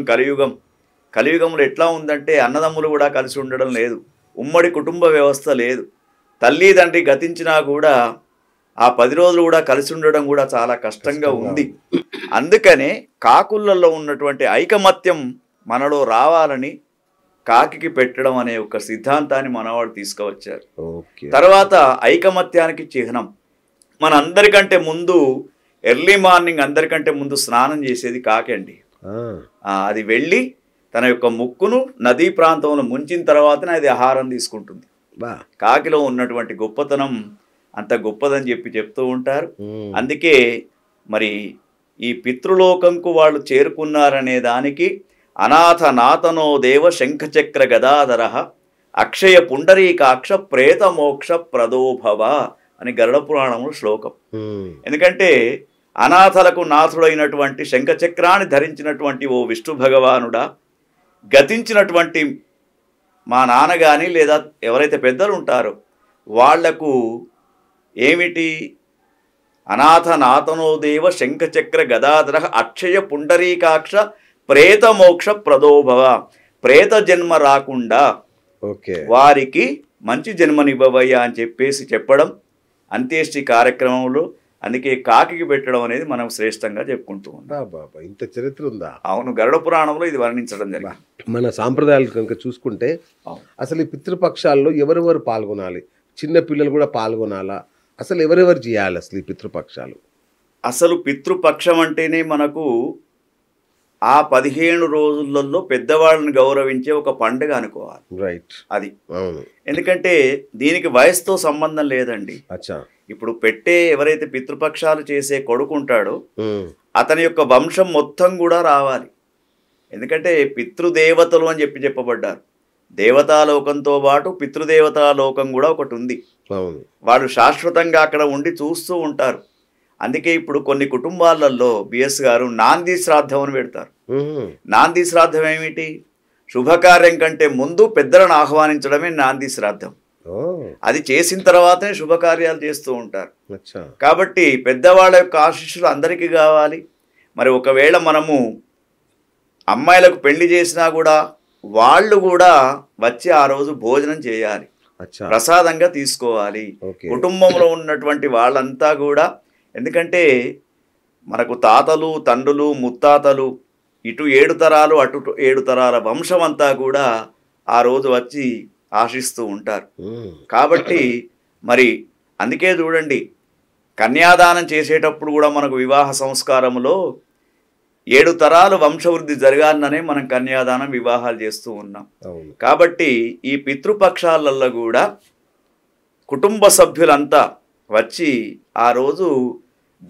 Speaker 2: కలియుగంలో ఎట్లా ఉందంటే అన్నదమ్ములు కూడా కలిసి ఉండడం లేదు, ఉమ్మడి కుటుంబ వ్యవస్థ లేదు. తల్లి తండ్రి గతించినా కూడా ఆ 10 రోజులు కూడా కలిసి ఉండడం కూడా చాలా కష్టంగా ఉంది. అందుకనే కాకులలో ఉన్నటువంటి ఐకమత్యం మనలో రావాలని కాకికి పెట్టడం అనే ఒక సిద్ధాంతాన్ని మనవాళ్ళు తీసుకువచ్చారు. తర్వాత ఐకమత్యానికి చిహ్నం, మన అందరికంటే ముందు ఎర్లీ మార్నింగ్ అందరికంటే ముందు స్నానం చేసేది కాకి అండి. అది వెళ్ళి తన యొక్క ముక్కును నదీ ప్రాంతంలో ముంచిన తర్వాతనే అది ఆహారం తీసుకుంటుంది. కాకిలో ఉన్నటువంటి గొప్పతనం అంత గొప్పదని చెప్తూ ఉంటారు. అందుకే మరి ఈ పితృలోకంకు వాళ్ళు చేరుకున్నారనే దానికి అనాథ నాథనో దేవ శంఖచక్ర గదాధర అక్షయ పుండరీకాక్ష ప్రేత మోక్ష ప్రదోభవ అని గరుడ పురాణంలో శ్లోకం. ఎందుకంటే అనాథలకు నాథుడైనటువంటి శంఖచక్రాన్ని ధరించినటువంటి ఓ విష్ణు భగవానుడా, గతించినటువంటి మా నాన్న కానీ లేదా ఎవరైతే పెద్దలు ఉంటారో వాళ్లకు ఏమిటి, అనాథ నాథనో దేవ శంఖచక్ర గదాధర అక్షయ పుండరీకాక్ష ప్రేత మోక్ష ప్రదోభవ, ప్రేత జన్మ రాకుండా వారికి మంచి జన్మనివ్వవయ్యా అని చెప్పడం అంత్యేష్టి కార్యక్రమంలో. అందుకే కాకికి పెట్టడం అనేది మనం శ్రేష్టంగా చెప్పుకుంటూ ఉన్నాం.
Speaker 1: ఇంత చరిత్ర ఉందా?
Speaker 2: అవును, గరుడ పురాణంలో ఇది వర్ణించడం జరిగింది.
Speaker 1: మన సాంప్రదాయాలు కనుక చూసుకుంటే అసలు ఈ పితృపక్షాల్లో ఎవరెవరు పాల్గొనాలి? చిన్న పిల్లలు కూడా పాల్గొనాలా? అసలు ఎవరెవరు చేయాలి అసలు ఈ పితృపక్షాలు?
Speaker 2: అసలు పితృపక్షం అంటేనే మనకు ఆ 15 రోజులలో పెద్దవాళ్ళని గౌరవించే ఒక పండుగ అనుకోవాలి.
Speaker 1: రైట్,
Speaker 2: అది. ఎందుకంటే దీనికి వయసుతో సంబంధం లేదండి. ఇప్పుడు ఎవరైతే పితృపక్షాలు చేసే కొడుకు ఉంటాడో అతని యొక్క వంశం మొత్తం కూడా రావాలి. ఎందుకంటే పితృదేవతలు అని చెప్పబడ్డారు. దేవతాలోకంతో పాటు పితృదేవతాలోకం కూడా ఒకటి ఉంది. వాళ్ళు శాశ్వతంగా అక్కడ ఉండి చూస్తూ ఉంటారు. అందుకే ఇప్పుడు కొన్ని కుటుంబాలలో బిఎస్ గారు నాంది శ్రాద్ధం అని పెడతారు. నాంది శ్రాద్ధం ఏమిటి? శుభకార్యం కంటే ముందు పెద్దలను ఆహ్వానించడమే నాంది శ్రాద్ధం. అది చేసిన తర్వాతనే శుభకార్యాలు చేస్తూ ఉంటారు. కాబట్టి పెద్దవాళ్ళ యొక్క ఆశీస్సులు అందరికీ కావాలి. మరి ఒకవేళ మనము అమ్మాయిలకు పెళ్లి చేసినా కూడా వాళ్ళు కూడా వచ్చి ఆ రోజు భోజనం చేయాలి, ప్రసాదంగా తీసుకోవాలి. కుటుంబంలో ఉన్నటువంటి వాళ్ళంతా కూడా, ఎందుకంటే మనకు తాతలు తండ్రులు ముత్తాతలు ఇటు 7 తరాలు అటు 7 తరాల వంశం అంతా కూడా ఆ రోజు వచ్చి ఆశిస్తూ ఉంటారు. కాబట్టి మరి అందుకే చూడండి, కన్యాదానం చేసేటప్పుడు కూడా మనకు వివాహ సంస్కారంలో 7 తరాలు వంశవృద్ధి జరగాలనే మనం కన్యాదానం వివాహాలు చేస్తూ ఉన్నాం. కాబట్టి ఈ పితృపక్షాలలో కూడా కుటుంబ సభ్యులంతా వచ్చి ఆ రోజు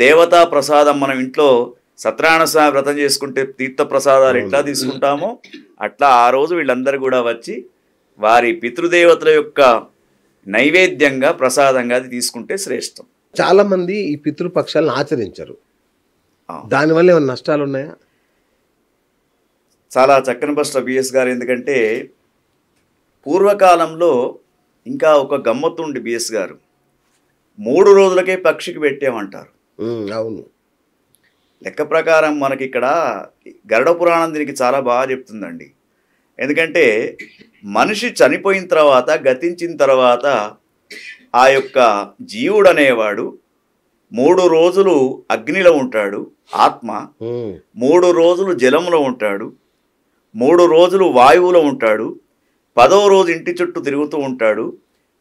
Speaker 2: దేవతా ప్రసాదం, మనం ఇంట్లో సత్యనారాయణ స్వామి వ్రతం చేసుకుంటే తీర్థ ప్రసాదాలు ఎట్లా తీసుకుంటామో అట్లా ఆ రోజు వీళ్ళందరూ కూడా వచ్చి వారి పితృదేవతల యొక్క నైవేద్యంగా ప్రసాదంగా అది తీసుకుంటే శ్రేష్టం.
Speaker 1: చాలా మంది ఈ పితృపక్షాలను ఆచరించరు. దానివల్ల ఏమైనా నష్టాలు ఉన్నాయా?
Speaker 2: చాలా చక్కని ప్రశ్న బిఎస్ గారు. ఎందుకంటే పూర్వకాలంలో ఇంకా ఒక గమ్మత్తు ఉండి బిఎస్ గారు, 3 రోజులకే పక్షికి పెట్టామంటారు.
Speaker 1: అవును,
Speaker 2: లెక్క ప్రకారం మనకి ఇక్కడ గరుడ పురాణం దీనికి చాలా బాగా చెప్తుందండి. ఎందుకంటే మనిషి చనిపోయిన తర్వాత, గతించిన తర్వాత ఆ యొక్క జీవుడు అనేవాడు 3 రోజులు అగ్నిలో ఉంటాడు ఆత్మ, 3 రోజులు జలంలో ఉంటాడు, 3 రోజులు వాయువులో ఉంటాడు, 10వ రోజు ఇంటి చుట్టూ తిరుగుతూ ఉంటాడు,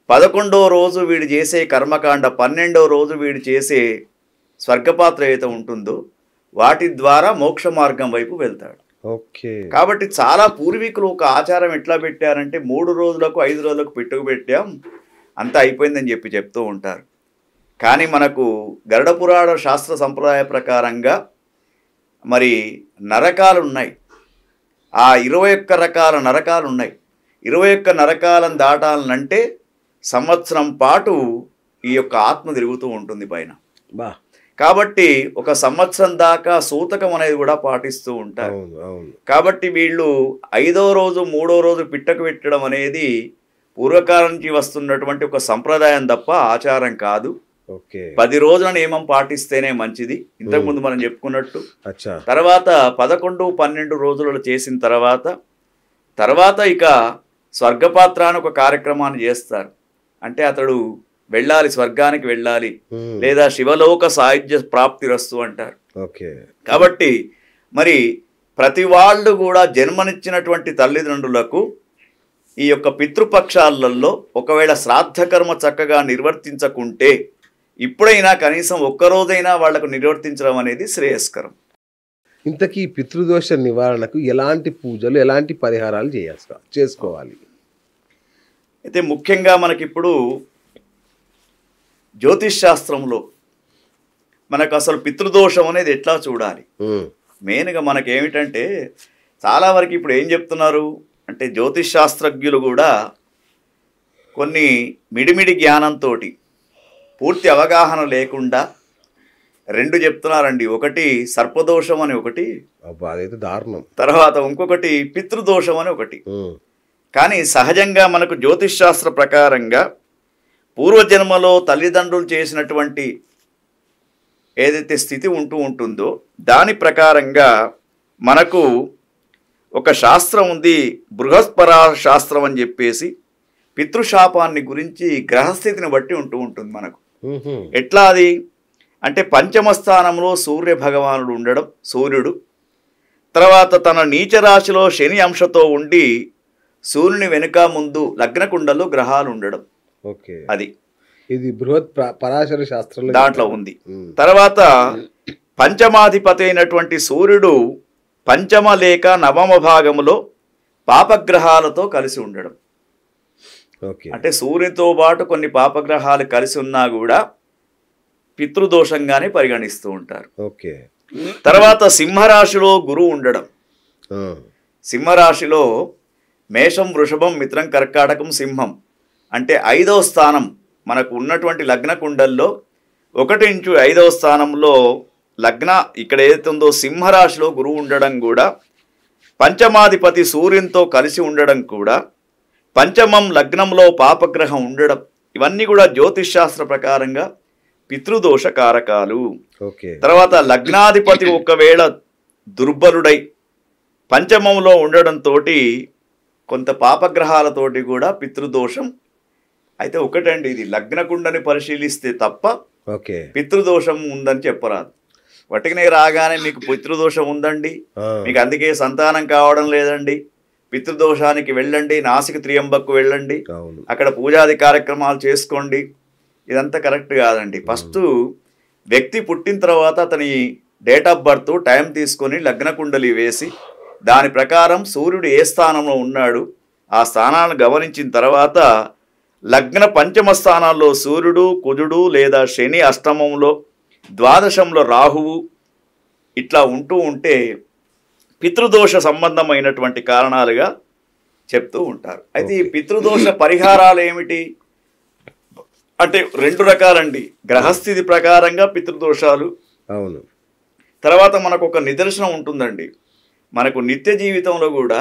Speaker 2: 11వ రోజు వీడు చేసే కర్మకాండ, 12వ రోజు వీడు చేసే స్వర్గపాత్ర ఏదైతే ఉంటుందో వాటి ద్వారా మోక్ష మార్గం వైపు వెళ్తాడు.
Speaker 1: ఓకే.
Speaker 2: కాబట్టి చాలా పూర్వీకులు ఒక ఆచారం ఎట్లా పెట్టారంటే 3 రోజులకు 5 రోజులకు పెట్టుకు పెట్టాం, అంతా అయిపోయిందని చెప్తూ ఉంటారు. కానీ మనకు గరుడ పురాణ శాస్త్ర సంప్రదాయ ప్రకారంగా మరి నరకాలు ఉన్నాయి. ఆ 21 రకాల నరకాలు ఉన్నాయి. 21 నరకాలను దాటాలంటే సంవత్సరం పాటు ఈ యొక్క ఆత్మ తిరుగుతూ ఉంటుంది పైన. కాబట్టి ఒక సంవత్సరం దాకా సూతకం అనేది కూడా పాటిస్తూ ఉంటారు. కాబట్టి వీళ్ళు 5వ రోజు 3వ రోజు పిట్టకు పెట్టడం అనేది పూర్వకాలం నుంచి వస్తున్నటువంటి ఒక సంప్రదాయం తప్ప ఆచారం కాదు. 10 రోజుల నియమం పాటిస్తేనే మంచిది, ఇంతకుముందు మనం చెప్పుకున్నట్టు. తర్వాత 11, 12 రోజులలో చేసిన తర్వాత ఇక స్వర్గపాత్ర అని ఒక కార్యక్రమాన్ని చేస్తారు. అంటే అతడు వెళ్ళాలి, స్వర్గానికి వెళ్ళాలి, లేదా శివలోక సాయుధ్య ప్రాప్తి రస్తు అంటారు. కాబట్టి మరి ప్రతి వాళ్ళు కూడా జన్మనిచ్చినటువంటి తల్లిదండ్రులకు ఈ యొక్క పితృపక్షాలలో ఒకవేళ శ్రాద్ధకర్మ చక్కగా నిర్వర్తించకుంటే ఇప్పుడైనా కనీసం ఒక్కరోజైనా వాళ్లకు నిర్వర్తించడం అనేది శ్రేయస్కరం.
Speaker 1: ఇంతకీ పితృదోష నివారణకు ఎలాంటి పూజలు, ఎలాంటి పరిహారాలు చేసుకోవాలి?
Speaker 2: అయితే ముఖ్యంగా మనకిప్పుడు జ్యోతిష్ శాస్త్రంలో మనకు అసలు పితృదోషం అనేది ఎట్లా చూడాలి, మెయిన్గా మనకేమిటంటే చాలా వరకు ఇప్పుడు ఏం చెప్తున్నారు అంటే జ్యోతిష్ శాస్త్రజ్ఞులు కూడా కొన్ని మిడిమిడి జ్ఞానంతో పూర్తి అవగాహన లేకుండా 2 చెప్తున్నారండి. ఒకటి సర్పదోషం అని ఒకటి,
Speaker 1: దారుణం.
Speaker 2: తర్వాత ఇంకొకటి పితృదోషం అని ఒకటి. కానీ సహజంగా మనకు జ్యోతిష్ శాస్త్ర ప్రకారంగా పూర్వజన్మలో తల్లిదండ్రులు చేసినటువంటి ఏదైతే స్థితి ఉంటుందో దాని ప్రకారంగా మనకు ఒక శాస్త్రం ఉంది, బృహస్పరా శాస్త్రం అని చెప్పేసి. పితృశాపాన్ని గురించి గ్రహస్థితిని బట్టి ఉంటుంది మనకు. ఎట్లా అది అంటే పంచమ స్థానంలో సూర్య భగవానుడు ఉండడం, సూర్యుడు. తర్వాత తన నీచ రాశిలో శని అంశతో ఉండి సూర్యుని వెనుక ముందు లగ్నకుండలో గ్రహాలు ఉండడం, అది
Speaker 1: ఇది బృహత్ పరాశర శాస్త్రంలో
Speaker 2: దాంట్లో ఉంది. తర్వాత పంచమాధిపతి అయినటువంటి సూర్యుడు పంచమ లేక నవమ భాగములో పాపగ్రహాలతో కలిసి ఉండడం. అంటే సూర్యునితో పాటు కొన్ని పాపగ్రహాలు కలిసి ఉన్నా కూడా పితృదోషంగానే పరిగణిస్తూ ఉంటారు. తర్వాత సింహరాశిలో గురువు ఉండడం. సింహరాశిలో మేషం, వృషభం, మిత్రం, కర్కాటకం, సింహం అంటే 5వ స్థానం మనకు ఉన్నటువంటి లగ్న కుండల్లో 1 నుంచి 5వ స్థానంలో లగ్న ఇక్కడ ఏదైతే ఉందో సింహరాశిలో గురువు ఉండడం కూడా, పంచమాధిపతి సూర్యునితో కలిసి ఉండడం కూడా, పంచమం లగ్నంలో పాపగ్రహం ఉండడం, ఇవన్నీ కూడా జ్యోతిష్ శాస్త్ర ప్రకారంగా పితృదోష కారకాలు. తర్వాత లగ్నాధిపతి ఒకవేళ దుర్బలుడై పంచమంలో ఉండడంతో కొంత పాపగ్రహాలతోటి కూడా పితృదోషం. అయితే ఒకటండి, ఇది లగ్నకుండని పరిశీలిస్తే తప్ప పితృదోషం ఉందని చెప్పరాదు. వటికనే రాగానే మీకు పితృదోషం ఉందండి, మీకు అందుకే సంతానం కావడం లేదండి, పితృదోషానికి వెళ్ళండి, నాసిక త్రియంబక్కు వెళ్ళండి, అక్కడ పూజాది కార్యక్రమాలు చేసుకోండి, ఇదంతా కరెక్ట్ కాదండి. ఫస్ట్ వ్యక్తి పుట్టిన తర్వాత అతని డేట్ ఆఫ్ బర్త్ టైం తీసుకొని లగ్న కుండలి వేసి దాని ప్రకారం సూర్యుడు ఏ స్థానంలో ఉన్నాడు ఆ స్థానాలను గమనించిన తర్వాత లగ్న పంచమ స్థానాల్లో సూర్యుడు, కుజుడు లేదా శని అష్టమంలో, ద్వాదశంలో రాహువు ఇట్లా ఉంటే పితృదోష సంబంధమైనటువంటి కారణాలుగా చెప్తూ ఉంటారు. అయితే ఈ పితృదోష పరిహారాలు ఏమిటి అంటే 2 రకాలండి. గ్రహస్థితి ప్రకారంగా పితృదోషాలు,
Speaker 1: అవును.
Speaker 2: తర్వాత మనకు ఒక నిదర్శనం ఉంటుందండి. మనకు నిత్య జీవితంలో కూడా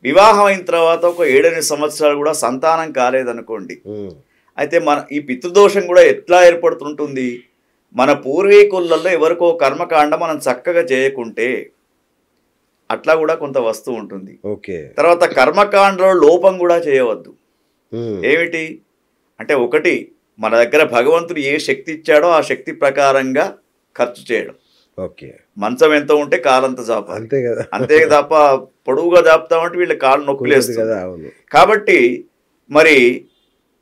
Speaker 2: వివాహం అయిన తర్వాత ఒక 7-8 సంవత్సరాలు కూడా సంతానం కాలేదనుకోండి, అయితే మన ఈ పితృదోషం కూడా ఎట్లా ఏర్పడుతుంటుంది, మన పూర్వీకులలో ఎవరికో కర్మకాండ మనం చక్కగా చేయకుంటే అట్లా కూడా కొంత వస్తూ ఉంటుంది.
Speaker 1: ఓకే.
Speaker 2: తర్వాత కర్మకాండలో లోపం కూడా చేయవద్దు. ఏమిటి అంటే, ఒకటి మన దగ్గర భగవంతుడు ఏ శక్తి ఇచ్చాడో ఆ శక్తి ప్రకారంగా ఖర్చు చేయడం.
Speaker 1: ఓకే.
Speaker 2: మంచం ఎంత ఉంటే కాలంత జాప,
Speaker 1: అంతే కదా,
Speaker 2: అంతే తప్ప పొడువుగా జాపుతామంటే వీళ్ళ కాళ్ళు నొక్కులేస్తుంది
Speaker 1: కదా. అవును.
Speaker 2: కాబట్టి మరి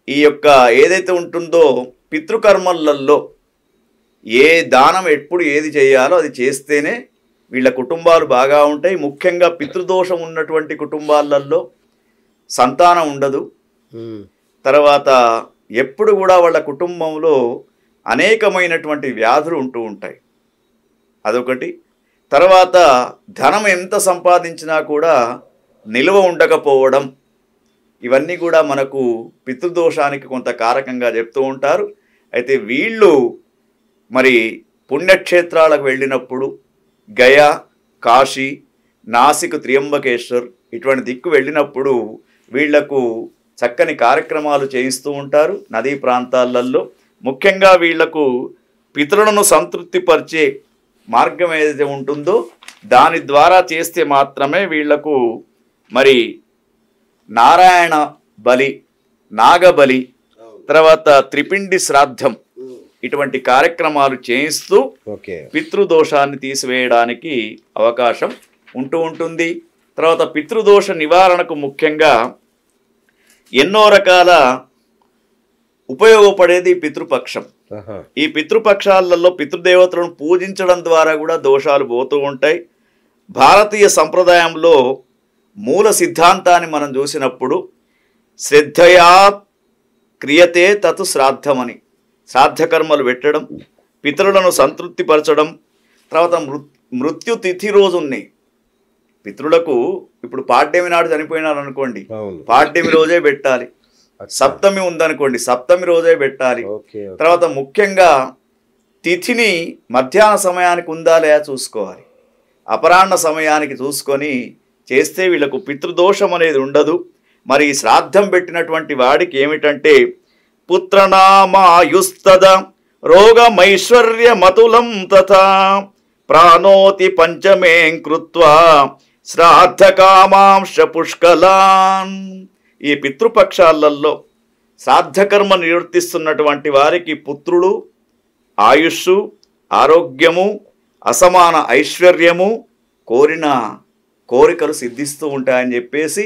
Speaker 2: ఈ యొక్క ఏదైతే ఉంటుందో పితృకర్మలలో ఏ దానం ఎప్పుడు ఏది చేయాలో అది చేస్తేనే వీళ్ళ కుటుంబాలు బాగా ఉంటాయి. ముఖ్యంగా పితృదోషం ఉన్నటువంటి కుటుంబాలలో సంతానం ఉండదు. తర్వాత ఎప్పుడు కూడా వాళ్ళ కుటుంబంలో అనేకమైనటువంటి వ్యాధులు ఉంటూ ఉంటాయి. అదొకటి. తర్వాత ధనం ఎంత సంపాదించినా కూడా నిల్వ ఉండకపోవడం, ఇవన్నీ కూడా మనకు పితృదోషానికి కొంత కారకంగా చెప్తూ ఉంటారు. అయితే వీళ్ళు మరి పుణ్యక్షేత్రాలకు వెళ్ళినప్పుడు గయా, కాశీ, నాసిక్, త్రియంబకేశ్వర్ ఇటువంటి దిక్కు వెళ్ళినప్పుడు వీళ్లకు చక్కని కార్యక్రమాలు చేయిస్తూ ఉంటారు. నదీ ప్రాంతాలలో ముఖ్యంగా వీళ్లకు పితరులను సంతృప్తిపరిచే మార్గం ఏదైతే ఉంటుందో దాని ద్వారా చేస్తే మాత్రమే వీళ్లకు మరి నారాయణ బలి, నాగబలి, తర్వాత త్రిపిండి శ్రాద్ధం ఇటువంటి కార్యక్రమాలు చేయిస్తూ పితృదోషాన్ని తీసివేయడానికి అవకాశం ఉంటూ ఉంటుంది. తర్వాత పితృదోష నివారణకు ముఖ్యంగా ఎన్నో రకాల ఉపయోగపడేది పితృపక్షం. ఈ పితృపక్షాలలో పితృదేవతలను పూజించడం ద్వారా కూడా దోషాలు పోతూ ఉంటాయి. భారతీయ సంప్రదాయంలో మూల సిద్ధాంతాన్ని మనం చూసినప్పుడు శ్రద్ధయా క్రియతే తతు శ్రాద్ధమని, శ్రాద్ధకర్మలు పెట్టడం, పితరులను సంతృప్తిపరచడం. తర్వాత మృత్యు తిథి రోజుని పితరులకు ఇప్పుడు పాడ్యమి నాడు చనిపోయినారనుకోండి, పాడ్యమి రోజే పెట్టాలి. సప్తమి ఉందనుకోండి, సప్తమి రోజే పెట్టాలి. తర్వాత ముఖ్యంగా తిథిని మధ్యాహ్న సమయానికి ఉందా లేదా చూసుకోవాలి, అపరాహ్న సమయానికి చూసుకొని చేస్తే వీళ్ళకు పితృదోషం అనేది ఉండదు. మరి శ్రాద్ధం పెట్టినటువంటి వాడికి ఏమిటంటే పుత్రనామాయుస్తద రోగమైశ్వర్యమతులం తథా ప్రాణోతి పంచమేం కృత్వా శ్రాద్ధకామాంశ పుష్కలాన్. ఈ పితృపక్షాలలో శ్రాద్ధకర్మ నిర్వర్తిస్తున్నటువంటి వారికి పుత్రుడు, ఆయుష్షు, ఆరోగ్యము, అసమాన ఐశ్వర్యము, కోరిన కోరికలు సిద్ధిస్తూ ఉంటాయని చెప్పేసి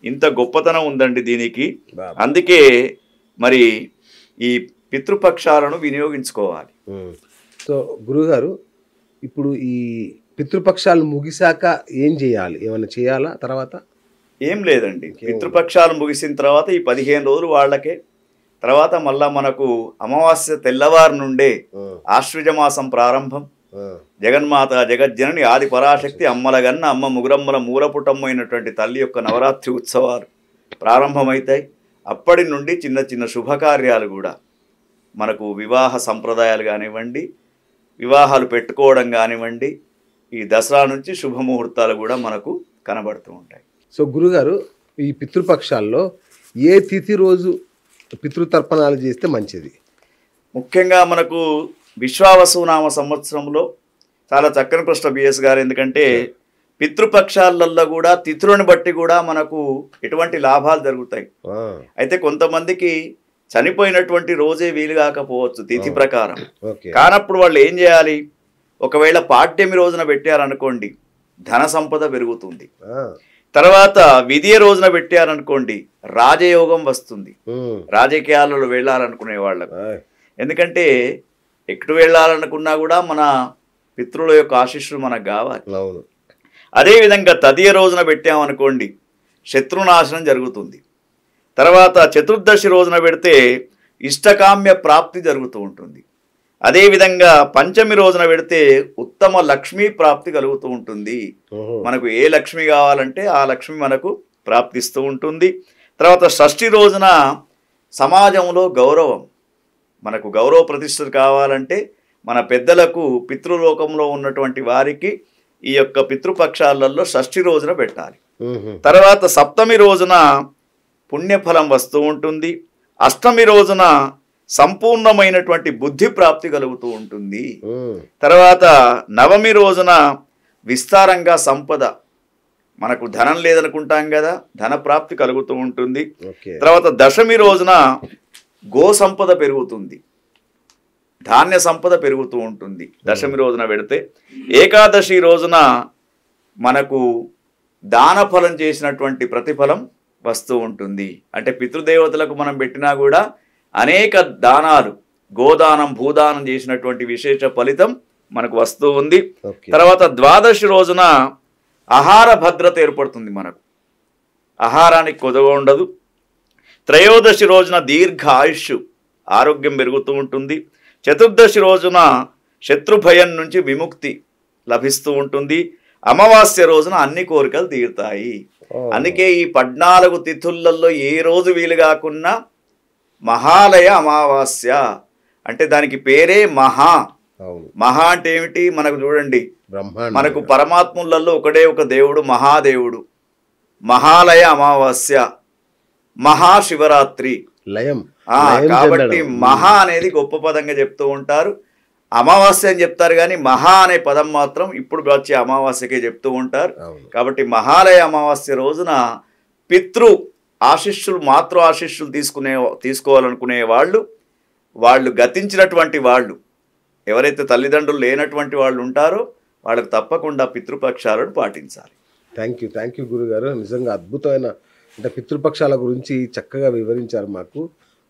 Speaker 2: ఇంత గొప్పతనం ఉందండి దీనికి. అందుకే మరి ఈ పితృపక్షాలను వినియోగించుకోవాలి.
Speaker 1: సో గురుగారు, ఇప్పుడు ఈ పితృపక్షాలు ముగిశాక ఏం చేయాలి? ఏమైనా చేయాలా తర్వాత?
Speaker 2: ఏం లేదండి, పితృపక్షాలు ముగిసిన తర్వాత ఈ 15 రోజులు వాళ్ళకే. తర్వాత మళ్ళా మనకు అమావాస్య తెల్లవారు నుండే ఆశ్వజ మాసం ప్రారంభం. జగన్మాత జగజ్జనని ఆది పరాశక్తి అమ్మలగన్న అమ్మ ముగురమ్మల మూలపుటమ్మైనటువంటి తల్లి యొక్క నవరాత్రి ఉత్సవాలు ప్రారంభమవుతాయి. అప్పటి నుండి చిన్న చిన్న శుభకార్యాలు కూడా మనకు వివాహ సంప్రదాయాలు కానివ్వండి, వివాహాలు పెట్టుకోవడం కానివ్వండి, ఈ దసరా నుంచి శుభముహూర్తాలు కూడా మనకు కనబడుతూ ఉంటాయి.
Speaker 1: సో గురుగారు, ఈ పితృపక్షాల్లో ఏ తిథి రోజు పితృతర్పణాలు చేస్తే మంచిది?
Speaker 2: ముఖ్యంగా మనకు విశ్వావసునామ సంవత్సరంలో చాలా చక్కని ప్రశ్న బిఎస్ గారు. ఎందుకంటే పితృపక్షాలలో కూడా తిథులను బట్టి కూడా మనకు ఎటువంటి లాభాలు జరుగుతాయి. అయితే కొంతమందికి చనిపోయినటువంటి రోజే వీలు కాకపోవచ్చు తిథి ప్రకారం. కానప్పుడు వాళ్ళు ఏం చేయాలి, ఒకవేళ పాడ్యమి రోజున పెట్టారనుకోండి ధన సంపద పెరుగుతుంది. తర్వాత విధియ రోజున పెట్టారనుకోండి రాజయోగం వస్తుంది, రాజకీయాలలో వెళ్ళాలనుకునే వాళ్ళకు. ఎందుకంటే ఎక్కడ వెళ్ళాలనుకున్నా కూడా మన పితృల యొక్క ఆశీస్సులు మనకు కావాలి. అదేవిధంగా తదియ రోజున పెట్టామనుకోండి శత్రునాశనం జరుగుతుంది. తర్వాత చతుర్దశి రోజున పెడితే ఇష్టకామ్య ప్రాప్తి జరుగుతూ ఉంటుంది. అదేవిధంగా పంచమి రోజున పెడితే ఉత్తమ లక్ష్మీ ప్రాప్తి కలుగుతూ ఉంటుంది. మనకు ఏ లక్ష్మి కావాలంటే ఆ లక్ష్మి మనకు ప్రాప్తిస్తూ ఉంటుంది. తర్వాత షష్ఠి రోజున సమాజంలో గౌరవం, మనకు గౌరవ ప్రతిష్టలు కావాలంటే మన పెద్దలకు పితృలోకంలో ఉన్నటువంటి వారికి ఈ యొక్క పితృపక్షాలలో షష్ఠి రోజున పెట్టాలి. తర్వాత సప్తమి రోజున పుణ్యఫలం వస్తూ ఉంటుంది. అష్టమి రోజున సంపూర్ణమైనటువంటి బుద్ధి ప్రాప్తి కలుగుతూ ఉంటుంది.
Speaker 1: ఉమ్,
Speaker 2: తర్వాత నవమి రోజున విస్తారంగా సంపద, మనకు ధనం లేదనుకుంటాం కదా, ధన ప్రాప్తి కలుగుతూ ఉంటుంది.
Speaker 1: ఓకే.
Speaker 2: తర్వాత దశమి రోజున గో సంపద పెరుగుతుంది, ధాన్య సంపద పెరుగుతూ ఉంటుంది దశమి రోజున పెడితే. ఏకాదశి రోజున మనకు దాన ఫలం చేసినటువంటి ప్రతిఫలం వస్తూ ఉంటుంది. అంటే పితృదేవతలకు మనం పెట్టినా కూడా అనేక దానాలు, గోదానం భూదానం చేసినటువంటి విశేష ఫలితం మనకు వస్తూ ఉంది.
Speaker 1: ఓకే.
Speaker 2: తర్వాత ద్వాదశి రోజున ఆహార భద్రత ఏర్పడుతుంది, మనకు ఆహారానికి కొదవ ఉండదు. త్రయోదశి రోజున దీర్ఘ ఆయుష్, ఆరోగ్యం పెరుగుతూ ఉంటుంది. చతుర్దశి రోజున శత్రుభయం నుంచి విముక్తి లభిస్తూ ఉంటుంది. అమావాస్య రోజున అన్ని కోరికలు తీరుతాయి. అందుకే ఈ 14 తిథులలో ఏ రోజు వీలు కాకున్నా మహాలయ అమావాస్య అంటే దానికి పేరే మహా.
Speaker 1: అవును.
Speaker 2: మహా అంటే ఏమిటి? మనకు చూడండి,
Speaker 1: బ్రహ్మాండ
Speaker 2: మనకు పరమాత్ములలో ఒకడే ఒక దేవుడు, మహాదేవుడు. మహాలయ అమావాస్య, మహాశివరాత్రి.
Speaker 1: లయం.
Speaker 2: కాబట్టి మహా అనేది గొప్ప పదంగా చెప్తూ ఉంటారు. అమావాస్య అని చెప్తారు కానీ మహా అనే పదం మాత్రం ఇప్పుడు వచ్చే అమావాస్యకే చెప్తూ ఉంటారు. కాబట్టి మహాలయ అమావాస్య రోజున పితృ ఆశిష్యులు, మాతృ ఆశిష్యులు తీసుకోవాలనుకునే వాళ్ళు గతించినటువంటి వాళ్ళు, ఎవరైతే తల్లిదండ్రులు లేనటువంటి వాళ్ళు ఉంటారో వాళ్ళకి తప్పకుండా పితృపక్షాలను పాటించాలి.
Speaker 1: థ్యాంక్ యూ గురుగారు. నిజంగా అద్భుతమైన అంటే పితృపక్షాల గురించి చక్కగా వివరించారు మాకు.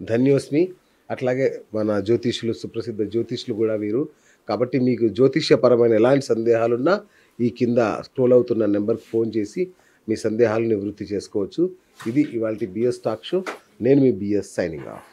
Speaker 1: ధన్యోస్మి. అట్లాగే మన జ్యోతిష్యులు, సుప్రసిద్ధ జ్యోతిష్యులు కూడా వీరు. కాబట్టి మీకు జ్యోతిష్యపరమైన ఎలాంటి సందేహాలున్నా ఈ కింద స్క్రోల్ అవుతున్న నెంబర్కి ఫోన్ చేసి మీ సందేహాలను నివృత్తి చేసుకోవచ్చు. ఇది ఇవాల్టి బిఎస్ టాక్ షో. నేను మీ బిఎస్ సైనింగ్ ఆఫ్.